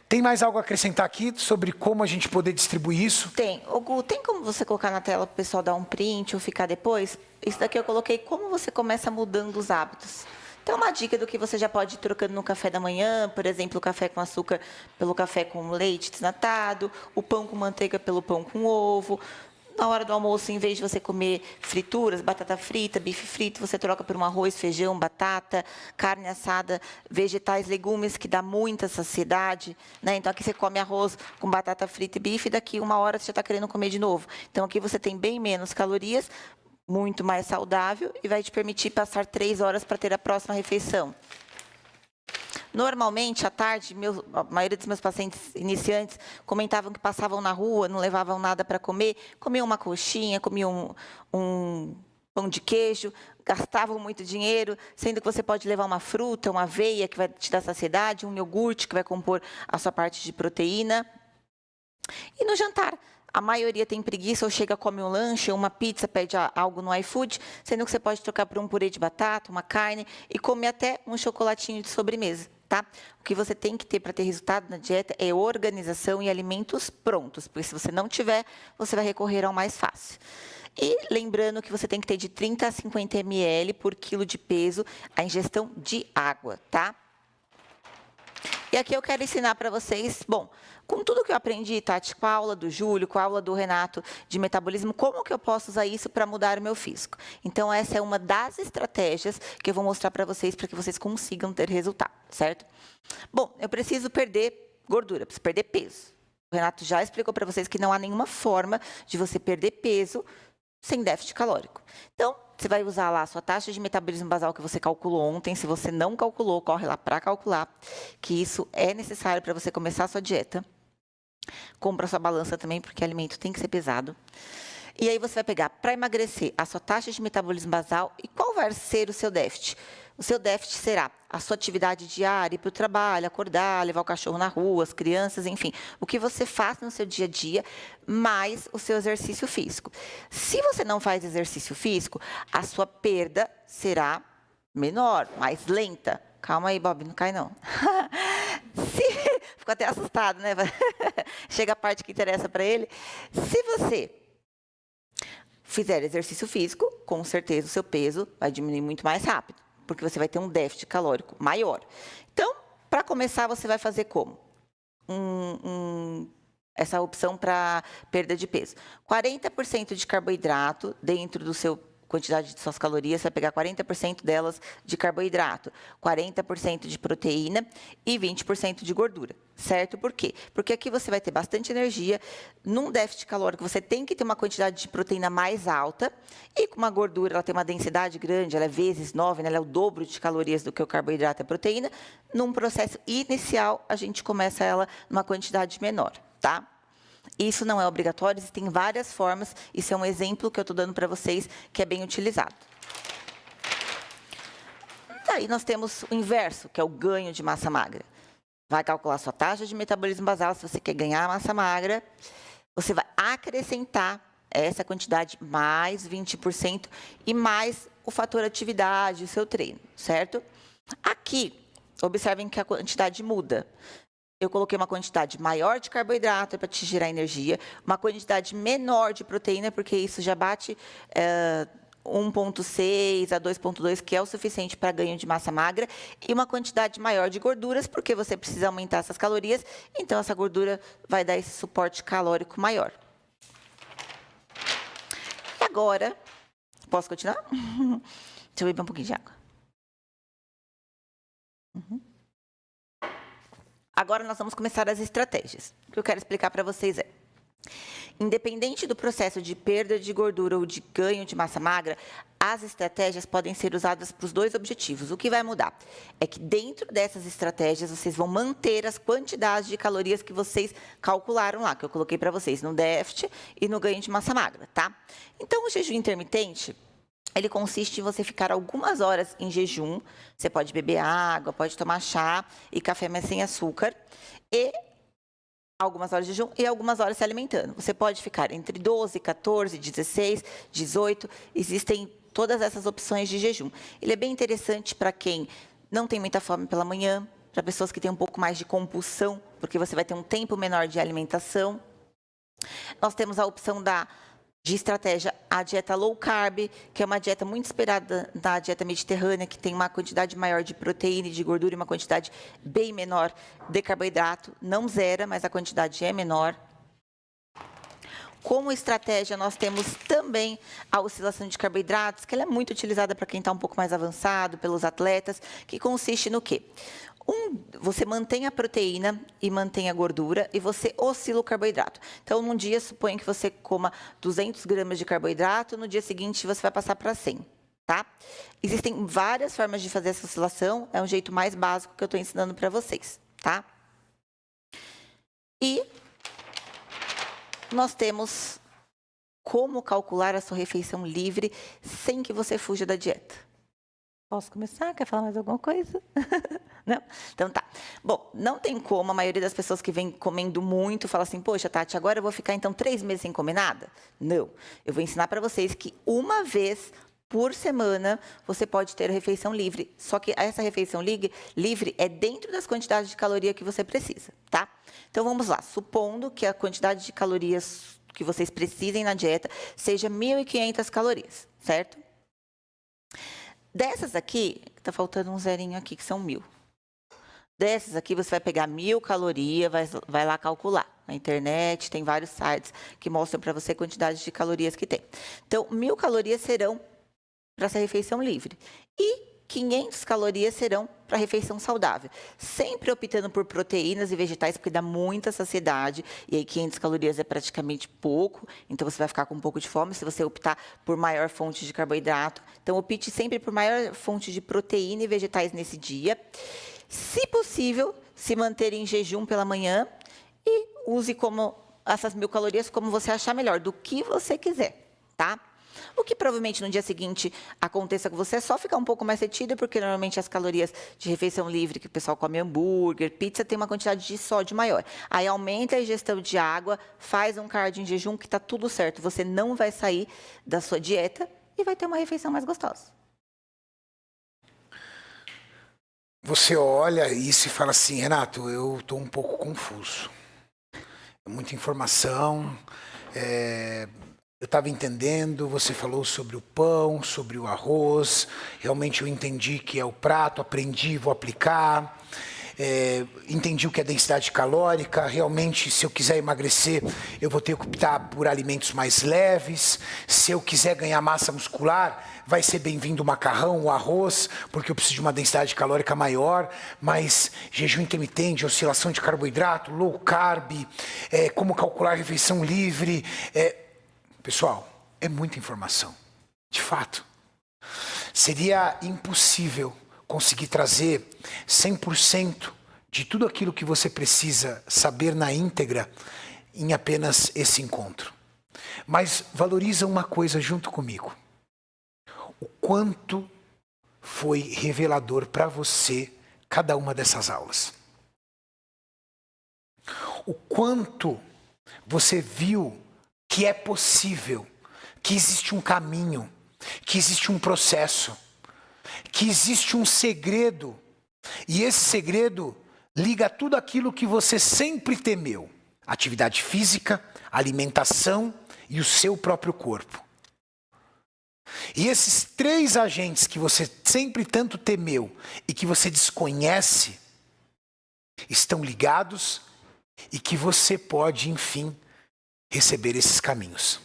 Tem mais algo a acrescentar aqui sobre como a gente poder distribuir isso? Tem. Ô, Gu, tem como você colocar na tela para o pessoal dar um print ou ficar depois? Isso daqui eu coloquei como você começa mudando os hábitos. Então, uma dica do que você já pode ir trocando no café da manhã, por exemplo, o café com açúcar pelo café com leite desnatado, o pão com manteiga pelo pão com ovo. Na hora do almoço, em vez de você comer frituras, batata frita, bife frito, você troca por um arroz, feijão, batata, carne assada, vegetais, legumes, que dá muita saciedade, né? Então, aqui você come arroz com batata frita e bife, e daqui 1 hora você já está querendo comer de novo. Então, aqui você tem bem menos calorias, muito mais saudável e vai te permitir passar 3 horas para ter a próxima refeição. Normalmente, à tarde, a maioria dos meus pacientes iniciantes comentavam que passavam na rua, não levavam nada para comer, comiam uma coxinha, comiam um pão de queijo, gastavam muito dinheiro, sendo que você pode levar uma fruta, uma aveia, que vai te dar saciedade, um iogurte, que vai compor a sua parte de proteína. E no jantar, a maioria tem preguiça ou chega, come um lanche, uma pizza, pede algo no iFood, sendo que você pode trocar por um purê de batata, uma carne e comer até um chocolatinho de sobremesa, tá? O que você tem que ter para ter resultado na dieta é organização e alimentos prontos, porque se você não tiver, você vai recorrer ao mais fácil. E lembrando que você tem que ter de 30 a 50 ml por quilo de peso a ingestão de água, tá? E aqui eu quero ensinar para vocês, bom, com tudo que eu aprendi, Tati, com a aula do Júlio, com a aula do Renato de metabolismo, como que eu posso usar isso para mudar o meu físico? Então, essa é uma das estratégias que eu vou mostrar para vocês que consigam ter resultado, certo? Bom, eu preciso perder gordura, preciso perder peso. O Renato já explicou para vocês que não há nenhuma forma de você perder peso sem déficit calórico. Então, você vai usar lá a sua taxa de metabolismo basal que você calculou ontem. Se você não calculou, corre lá para calcular, que isso é necessário para você começar a sua dieta. Compra a sua balança também, porque alimento tem que ser pesado. E aí você vai pegar, para emagrecer, a sua taxa de metabolismo basal e qual vai ser o seu déficit? O seu déficit será a sua atividade diária, ir para o trabalho, acordar, levar o cachorro na rua, as crianças, enfim. O que você faz no seu dia a dia, mais o seu exercício físico. Se você não faz exercício físico, a sua perda será menor, mais lenta. Calma aí, Bob, não cai não. ficou até assustado, né? Chega a parte que interessa para ele. Se você fizer exercício físico, com certeza o seu peso vai diminuir muito mais rápido, porque você vai ter um déficit calórico maior. Então, para começar, você vai fazer como? Essa opção para perda de peso. 40% de carboidrato dentro do seu quantidade de suas calorias, você vai pegar 40% delas de carboidrato, 40% de proteína e 20% de gordura, certo? Por quê? Porque aqui você vai ter bastante energia, num déficit calórico você tem que ter uma quantidade de proteína mais alta e com uma gordura, ela tem uma densidade grande, ela é vezes 9, né? Ela é o dobro de calorias do que o carboidrato e a proteína. Num processo inicial, a gente começa ela numa quantidade menor, tá? Isso não é obrigatório, existem várias formas, isso é um exemplo que eu estou dando para vocês, que é bem utilizado. Daí nós temos o inverso, que é o ganho de massa magra. Vai calcular sua taxa de metabolismo basal, se você quer ganhar massa magra, você vai acrescentar essa quantidade mais 20% e mais o fator atividade, o seu treino, certo? Aqui, observem que a quantidade muda. Eu coloquei uma quantidade maior de carboidrato para te gerar energia, uma quantidade menor de proteína, porque isso já bate 1,6 a 2,2, que é o suficiente para ganho de massa magra, e uma quantidade maior de gorduras, porque você precisa aumentar essas calorias, então essa gordura vai dar esse suporte calórico maior. E agora, posso continuar? Deixa eu beber um pouquinho de água. Agora nós vamos começar as estratégias. O que eu quero explicar para vocês é, independente do processo de perda de gordura ou de ganho de massa magra, as estratégias podem ser usadas para os dois objetivos. O que vai mudar é que dentro dessas estratégias vocês vão manter as quantidades de calorias que vocês calcularam lá, que eu coloquei para vocês no déficit e no ganho de massa magra, tá? Então, o jejum intermitente, ele consiste em você ficar algumas horas em jejum. Você pode beber água, pode tomar chá e café, mas sem açúcar. E algumas horas de jejum e algumas horas se alimentando. Você pode ficar entre 12, 14, 16, 18. Existem todas essas opções de jejum. Ele é bem interessante para quem não tem muita fome pela manhã, para pessoas que têm um pouco mais de compulsão, porque você vai ter um tempo menor de alimentação. Nós temos a opção de estratégia, a dieta low carb, que é uma dieta muito esperada da dieta mediterrânea, que tem uma quantidade maior de proteína e de gordura e uma quantidade bem menor de carboidrato. Não zera, mas a quantidade é menor. Como estratégia, nós temos também a oscilação de carboidratos, que ela é muito utilizada para quem está um pouco mais avançado, pelos atletas, que consiste no quê? Você mantém a proteína e mantém a gordura e você oscila o carboidrato. Então, num dia, suponha que você coma 200 gramas de carboidrato, no dia seguinte você vai passar para 100, tá? Existem várias formas de fazer essa oscilação, é um jeito mais básico que eu estou ensinando para vocês, tá? E nós temos como calcular a sua refeição livre sem que você fuja da dieta. Posso começar? Quer falar mais alguma coisa? Não? Então tá. Bom, não tem como, a maioria das pessoas que vem comendo muito fala assim, poxa, Tati, agora eu vou ficar então 3 meses sem comer nada? Não. Eu vou ensinar para vocês que uma vez por semana você pode ter refeição livre. Só que essa refeição livre é dentro das quantidades de caloria que você precisa, tá? Então vamos lá. Supondo que a quantidade de calorias que vocês precisem na dieta seja 1.500 calorias, certo? Dessas aqui, está faltando um zerinho aqui, que são 1.000. Dessas aqui, você vai pegar 1.000 calorias, vai lá calcular. Na internet, tem vários sites que mostram para você a quantidade de calorias que tem. Então, 1.000 calorias serão para essa refeição livre. E 500 calorias serão para refeição saudável. Sempre optando por proteínas e vegetais, porque dá muita saciedade. E aí 500 calorias é praticamente pouco, então você vai ficar com um pouco de fome se você optar por maior fonte de carboidrato. Então, opte sempre por maior fonte de proteína e vegetais nesse dia. Se possível, se manter em jejum pela manhã e use como essas 1.000 calorias como você achar melhor, do que você quiser, tá? O que provavelmente no dia seguinte aconteça com você é só ficar um pouco mais retido, porque normalmente as calorias de refeição livre, que o pessoal come hambúrguer, pizza, tem uma quantidade de sódio maior. Aí aumenta a ingestão de água, faz um cardio em jejum, que está tudo certo. Você não vai sair da sua dieta e vai ter uma refeição mais gostosa. Você olha isso e fala assim, Renato, eu estou um pouco confuso. É muita informação, eu estava entendendo, você falou sobre o pão, sobre o arroz, realmente eu entendi que é o prato, aprendi, vou aplicar. Entendi o que é densidade calórica, realmente se eu quiser emagrecer, eu vou ter que optar por alimentos mais leves. Se eu quiser ganhar massa muscular, vai ser bem-vindo o macarrão, o arroz, porque eu preciso de uma densidade calórica maior, mas jejum intermitente, oscilação de carboidrato, low carb, como calcular refeição livre. Pessoal, é muita informação, de fato. Seria impossível conseguir trazer 100% de tudo aquilo que você precisa saber na íntegra em apenas esse encontro. Mas valoriza uma coisa junto comigo. O quanto foi revelador para você cada uma dessas aulas. O quanto você viu que é possível, que existe um caminho, que existe um processo, que existe um segredo, e esse segredo liga a tudo aquilo que você sempre temeu: atividade física, alimentação e o seu próprio corpo. E esses 3 agentes que você sempre tanto temeu e que você desconhece, estão ligados e que você pode, enfim, receber esses caminhos.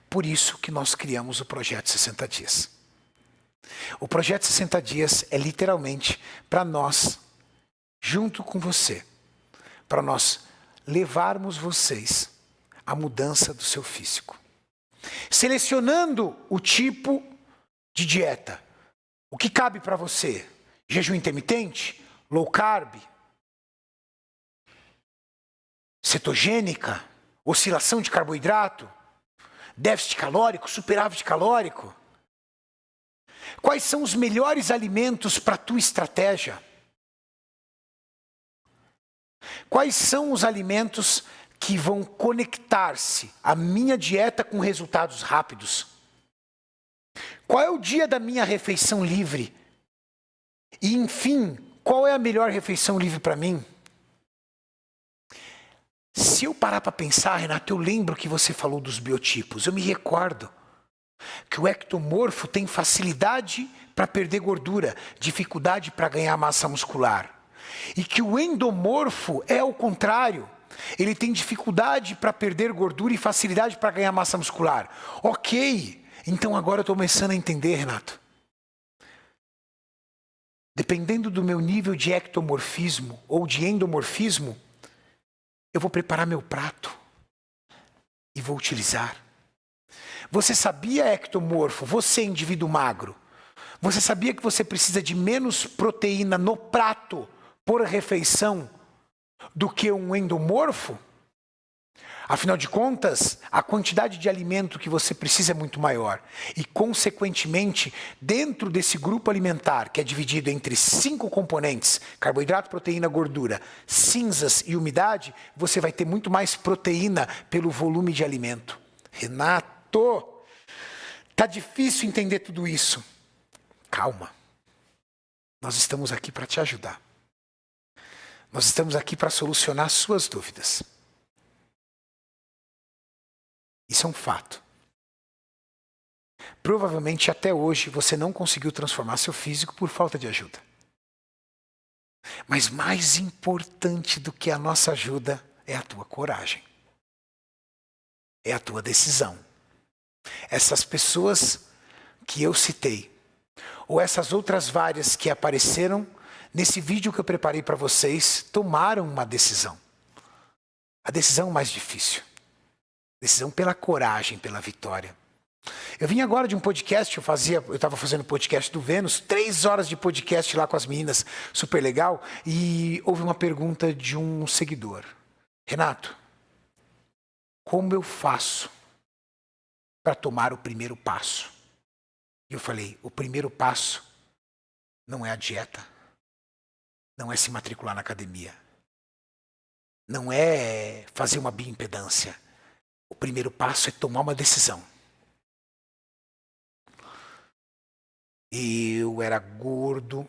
Por isso que nós criamos o Projeto 60 Dias. O Projeto 60 Dias é literalmente para nós, junto com você, para nós levarmos vocês à mudança do seu físico. Selecionando o tipo de dieta. O que cabe para você? Jejum intermitente? Low carb? Cetogênica? Oscilação de carboidrato? Déficit calórico? Superávit calórico? Quais são os melhores alimentos para a tua estratégia? Quais são os alimentos que vão conectar-se à minha dieta com resultados rápidos? Qual é o dia da minha refeição livre? E, enfim, qual é a melhor refeição livre para mim? Se eu parar para pensar, Renato, eu lembro que você falou dos biotipos. Eu me recordo que o ectomorfo tem facilidade para perder gordura, dificuldade para ganhar massa muscular. E que o endomorfo é o contrário. Ele tem dificuldade para perder gordura e facilidade para ganhar massa muscular. Ok, então agora eu estou começando a entender, Renato. Dependendo do meu nível de ectomorfismo ou de endomorfismo, eu vou preparar meu prato e vou utilizar. Você sabia, ectomorfo, você indivíduo magro, você sabia que você precisa de menos proteína no prato por refeição do que um endomorfo? Afinal de contas, a quantidade de alimento que você precisa é muito maior. E, consequentemente, dentro desse grupo alimentar, que é dividido entre 5 componentes, carboidrato, proteína, gordura, cinzas e umidade, você vai ter muito mais proteína pelo volume de alimento. Renato, tá difícil entender tudo isso. Calma. Nós estamos aqui para te ajudar. Nós estamos aqui para solucionar suas dúvidas. Isso é um fato. Provavelmente até hoje você não conseguiu transformar seu físico por falta de ajuda. Mas mais importante do que a nossa ajuda é a tua coragem. É a tua decisão. Essas pessoas que eu citei, ou essas outras várias que apareceram nesse vídeo que eu preparei para vocês, tomaram uma decisão. A decisão mais difícil. Decisão pela coragem, pela vitória. Eu vim agora de um podcast, eu estava fazendo podcast do Vênus, 3 horas de podcast lá com as meninas, super legal, e houve uma pergunta de um seguidor. Renato, como eu faço para tomar o primeiro passo? E eu falei, o primeiro passo não é a dieta, não é se matricular na academia, não é fazer uma bioimpedância. O primeiro passo é tomar uma decisão. Eu era gordo,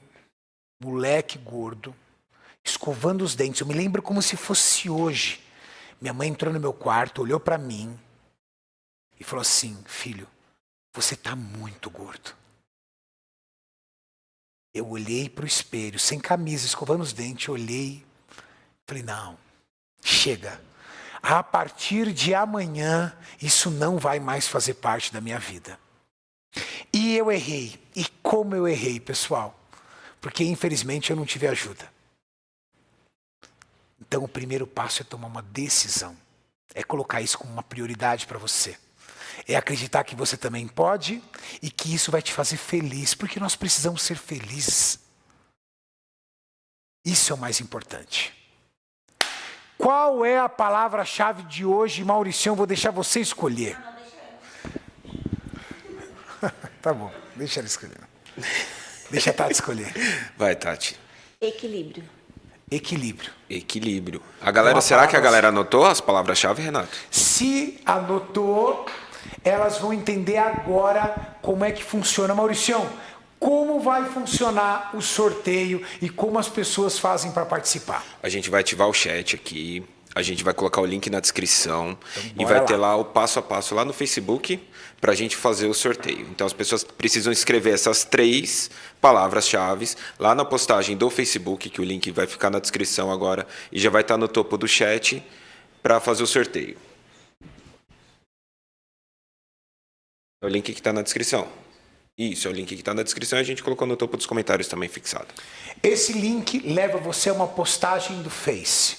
moleque gordo, escovando os dentes. Eu me lembro como se fosse hoje. Minha mãe entrou no meu quarto, olhou para mim e falou assim: filho, você tá muito gordo. Eu olhei para o espelho, sem camisa, escovando os dentes, olhei, falei: não, chega. A partir de amanhã, isso não vai mais fazer parte da minha vida. E eu errei. E como eu errei, pessoal? Porque, infelizmente, eu não tive ajuda. Então, o primeiro passo é tomar uma decisão. É colocar isso como uma prioridade para você. É acreditar que você também pode e que isso vai te fazer feliz. Porque nós precisamos ser felizes. Isso é o mais importante. Qual é a palavra-chave de hoje, Mauricião? Vou deixar você escolher. Não, deixa eu. Tá bom, deixa ela escolher. Deixa a Tati escolher. Vai, Tati. Equilíbrio. Equilíbrio. Equilíbrio. A galera, Uma será que a palavra- galera anotou as palavras-chave, Renato? Se anotou, elas vão entender agora como é que funciona. Mauricião, como vai funcionar o sorteio e como as pessoas fazem para participar? A gente vai ativar o chat aqui, a gente vai colocar o link na descrição e bora vai ter lá. lá o passo a passo lá no Facebook para a gente fazer o sorteio. Então as pessoas precisam escrever essas 3 palavras-chave lá na postagem do Facebook, que o link vai ficar na descrição agora e já vai estar no topo do chat para fazer o sorteio. É o link que está na descrição. Isso, é o link que está na descrição e a gente colocou no topo dos comentários também fixado. Esse link leva você a uma postagem do Face.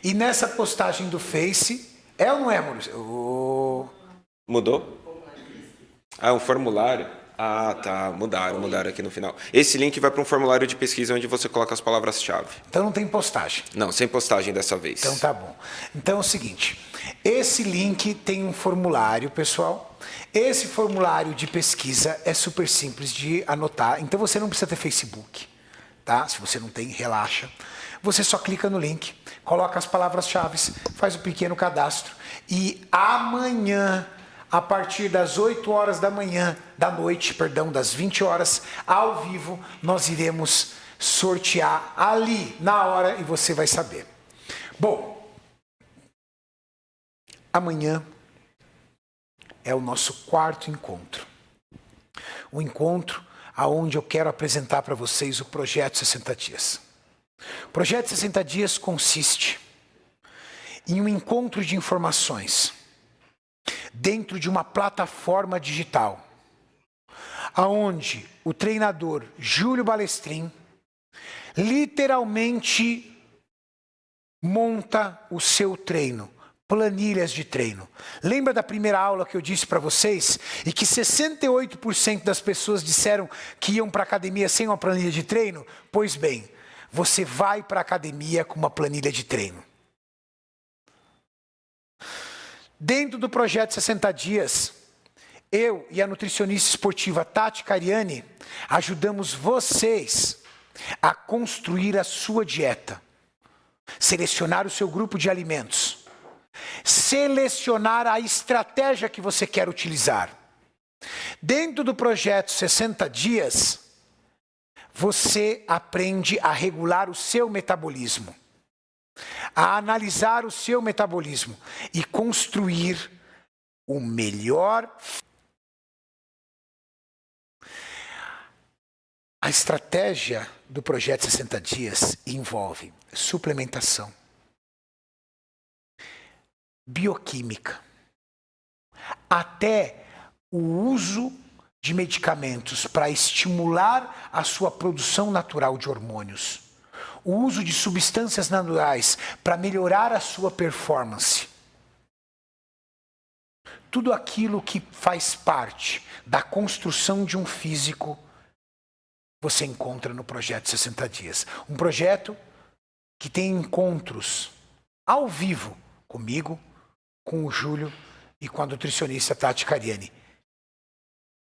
E nessa postagem do Face, é ou não é, Maurício? Mudou? Ah, um formulário? Ah, tá. Mudaram aqui no final. Esse link vai para um formulário de pesquisa onde você coloca as palavras-chave. Então não tem postagem. Não, sem postagem dessa vez. Então tá bom. Então é o seguinte, esse link tem um formulário, pessoal. Esse formulário de pesquisa é super simples de anotar, então você não precisa ter Facebook, tá? Se você não tem, relaxa. Você só clica no link, coloca as palavras-chave, faz o pequeno cadastro e amanhã, a partir das 8 horas da noite, das 20 horas, ao vivo, nós iremos sortear ali, na hora, e você vai saber. Bom, amanhã é o nosso 4º encontro. O encontro aonde eu quero apresentar para vocês o Projeto 60 Dias. O Projeto 60 Dias consiste em um encontro de informações dentro de uma plataforma digital, aonde o treinador Júlio Balestrin literalmente monta o seu treino. Planilhas de treino. Lembra da primeira aula que eu disse para vocês? E que 68% das pessoas disseram que iam para a academia sem uma planilha de treino? Pois bem, você vai para a academia com uma planilha de treino. Dentro do projeto 60 Dias, eu e a nutricionista esportiva Tati Cariani ajudamos vocês a construir a sua dieta, selecionar o seu grupo de alimentos, selecionar a estratégia que você quer utilizar. Dentro do projeto 60 Dias, você aprende a regular o seu metabolismo, a analisar o seu metabolismo e construir o melhor. A estratégia do projeto 60 Dias envolve suplementação, bioquímica, até o uso de medicamentos para estimular a sua produção natural de hormônios, o uso de substâncias naturais para melhorar a sua performance. Tudo aquilo que faz parte da construção de um físico, você encontra no projeto 60 Dias. Um projeto que tem encontros ao vivo comigo, com o Júlio e com a nutricionista Tati Cariani.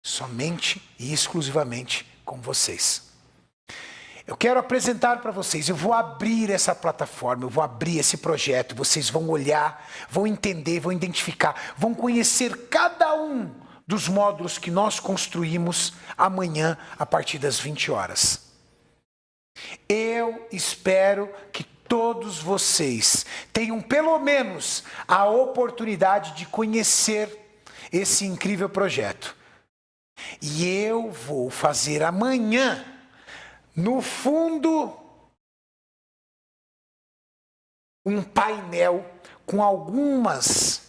Somente e exclusivamente com vocês. Eu quero apresentar para vocês, eu vou abrir essa plataforma, eu vou abrir esse projeto, vocês vão olhar, vão entender, vão identificar, vão conhecer cada um dos módulos que nós construímos amanhã a partir das 20 horas. Eu espero que todos vocês tenham pelo menos a oportunidade de conhecer esse incrível projeto. E eu vou fazer amanhã, no fundo, um painel com algumas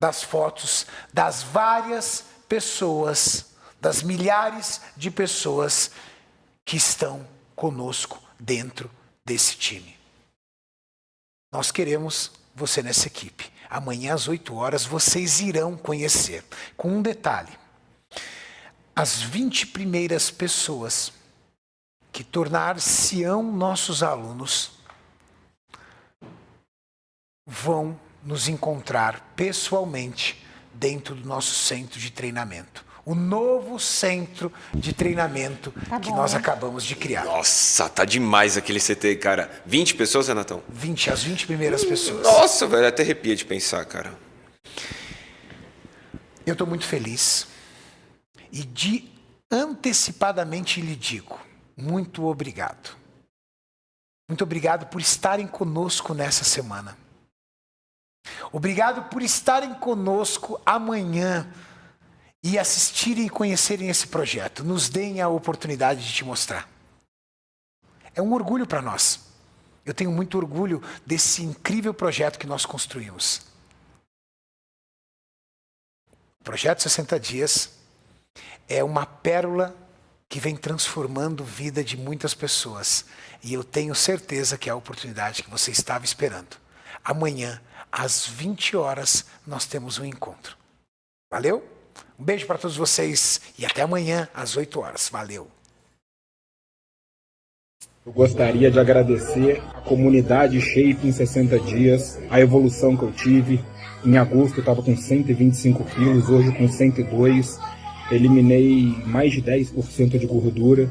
das fotos das várias pessoas, das milhares de pessoas que estão conosco dentro desse time. Nós queremos você nessa equipe. Amanhã às 8 horas vocês irão conhecer. Com um detalhe: as 20 primeiras pessoas que tornar-se-ão nossos alunos vão nos encontrar pessoalmente dentro do nosso centro de treinamento. O novo centro de treinamento que nós acabamos de criar. Nossa, tá demais aquele CT, cara. 20 pessoas, Renatão? 20, as 20 primeiras pessoas. Nossa, velho, até arrepia de pensar, cara. Eu estou muito feliz e antecipadamente lhe digo, muito obrigado. Muito obrigado por estarem conosco nessa semana. Obrigado por estarem conosco amanhã e assistirem e conhecerem esse projeto. Nos deem a oportunidade de te mostrar. É um orgulho para nós. Eu tenho muito orgulho desse incrível projeto que nós construímos. O Projeto 60 Dias é uma pérola que vem transformando a vida de muitas pessoas. E eu tenho certeza que é a oportunidade que você estava esperando. Amanhã, às 20 horas, nós temos um encontro. Valeu? Um beijo para todos vocês e até amanhã, às 8 horas. Valeu! Eu gostaria de agradecer a comunidade Shape em 60 dias, a evolução que eu tive. Em agosto eu estava com 125 quilos, hoje com 102. Eliminei mais de 10% de gordura,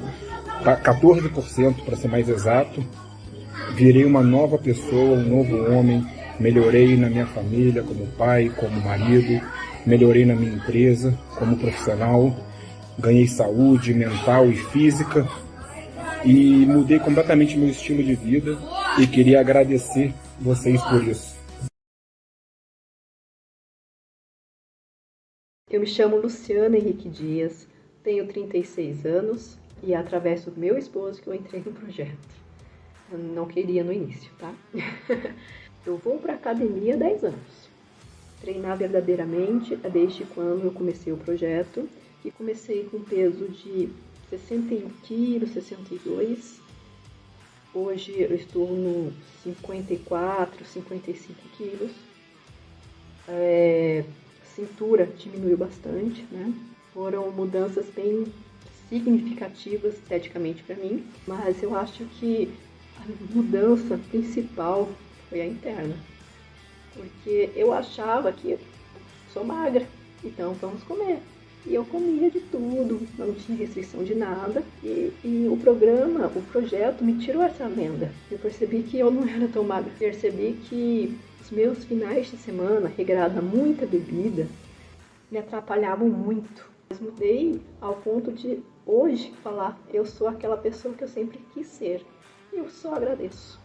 14% para ser mais exato. Virei uma nova pessoa, um novo homem. Melhorei na minha família, como pai, como marido. Melhorei na minha empresa, como profissional. Ganhei saúde mental e física. E mudei completamente meu estilo de vida. E queria agradecer vocês por isso. Eu me chamo Luciana Henrique Dias, tenho 36 anos e é através do meu esposo que eu entrei no projeto. Eu não queria no início, tá? Eu vou para a academia há 10 anos. Treinar verdadeiramente é desde quando eu comecei o projeto e comecei com peso de 61 quilos, 62. Hoje eu estou no 54, 55 quilos. Cintura diminuiu bastante, né? Foram mudanças bem significativas esteticamente para mim, mas eu acho que a mudança principal foi a interna, porque eu achava que sou magra, então vamos comer. E eu comia de tudo, não tinha restrição de nada, e o projeto me tirou essa lenda. Eu percebi que eu não era tão magra, percebi que os meus finais de semana, regrada muita bebida, me atrapalhavam muito. Mas mudei ao ponto de hoje falar, eu sou aquela pessoa que eu sempre quis ser. E eu só agradeço.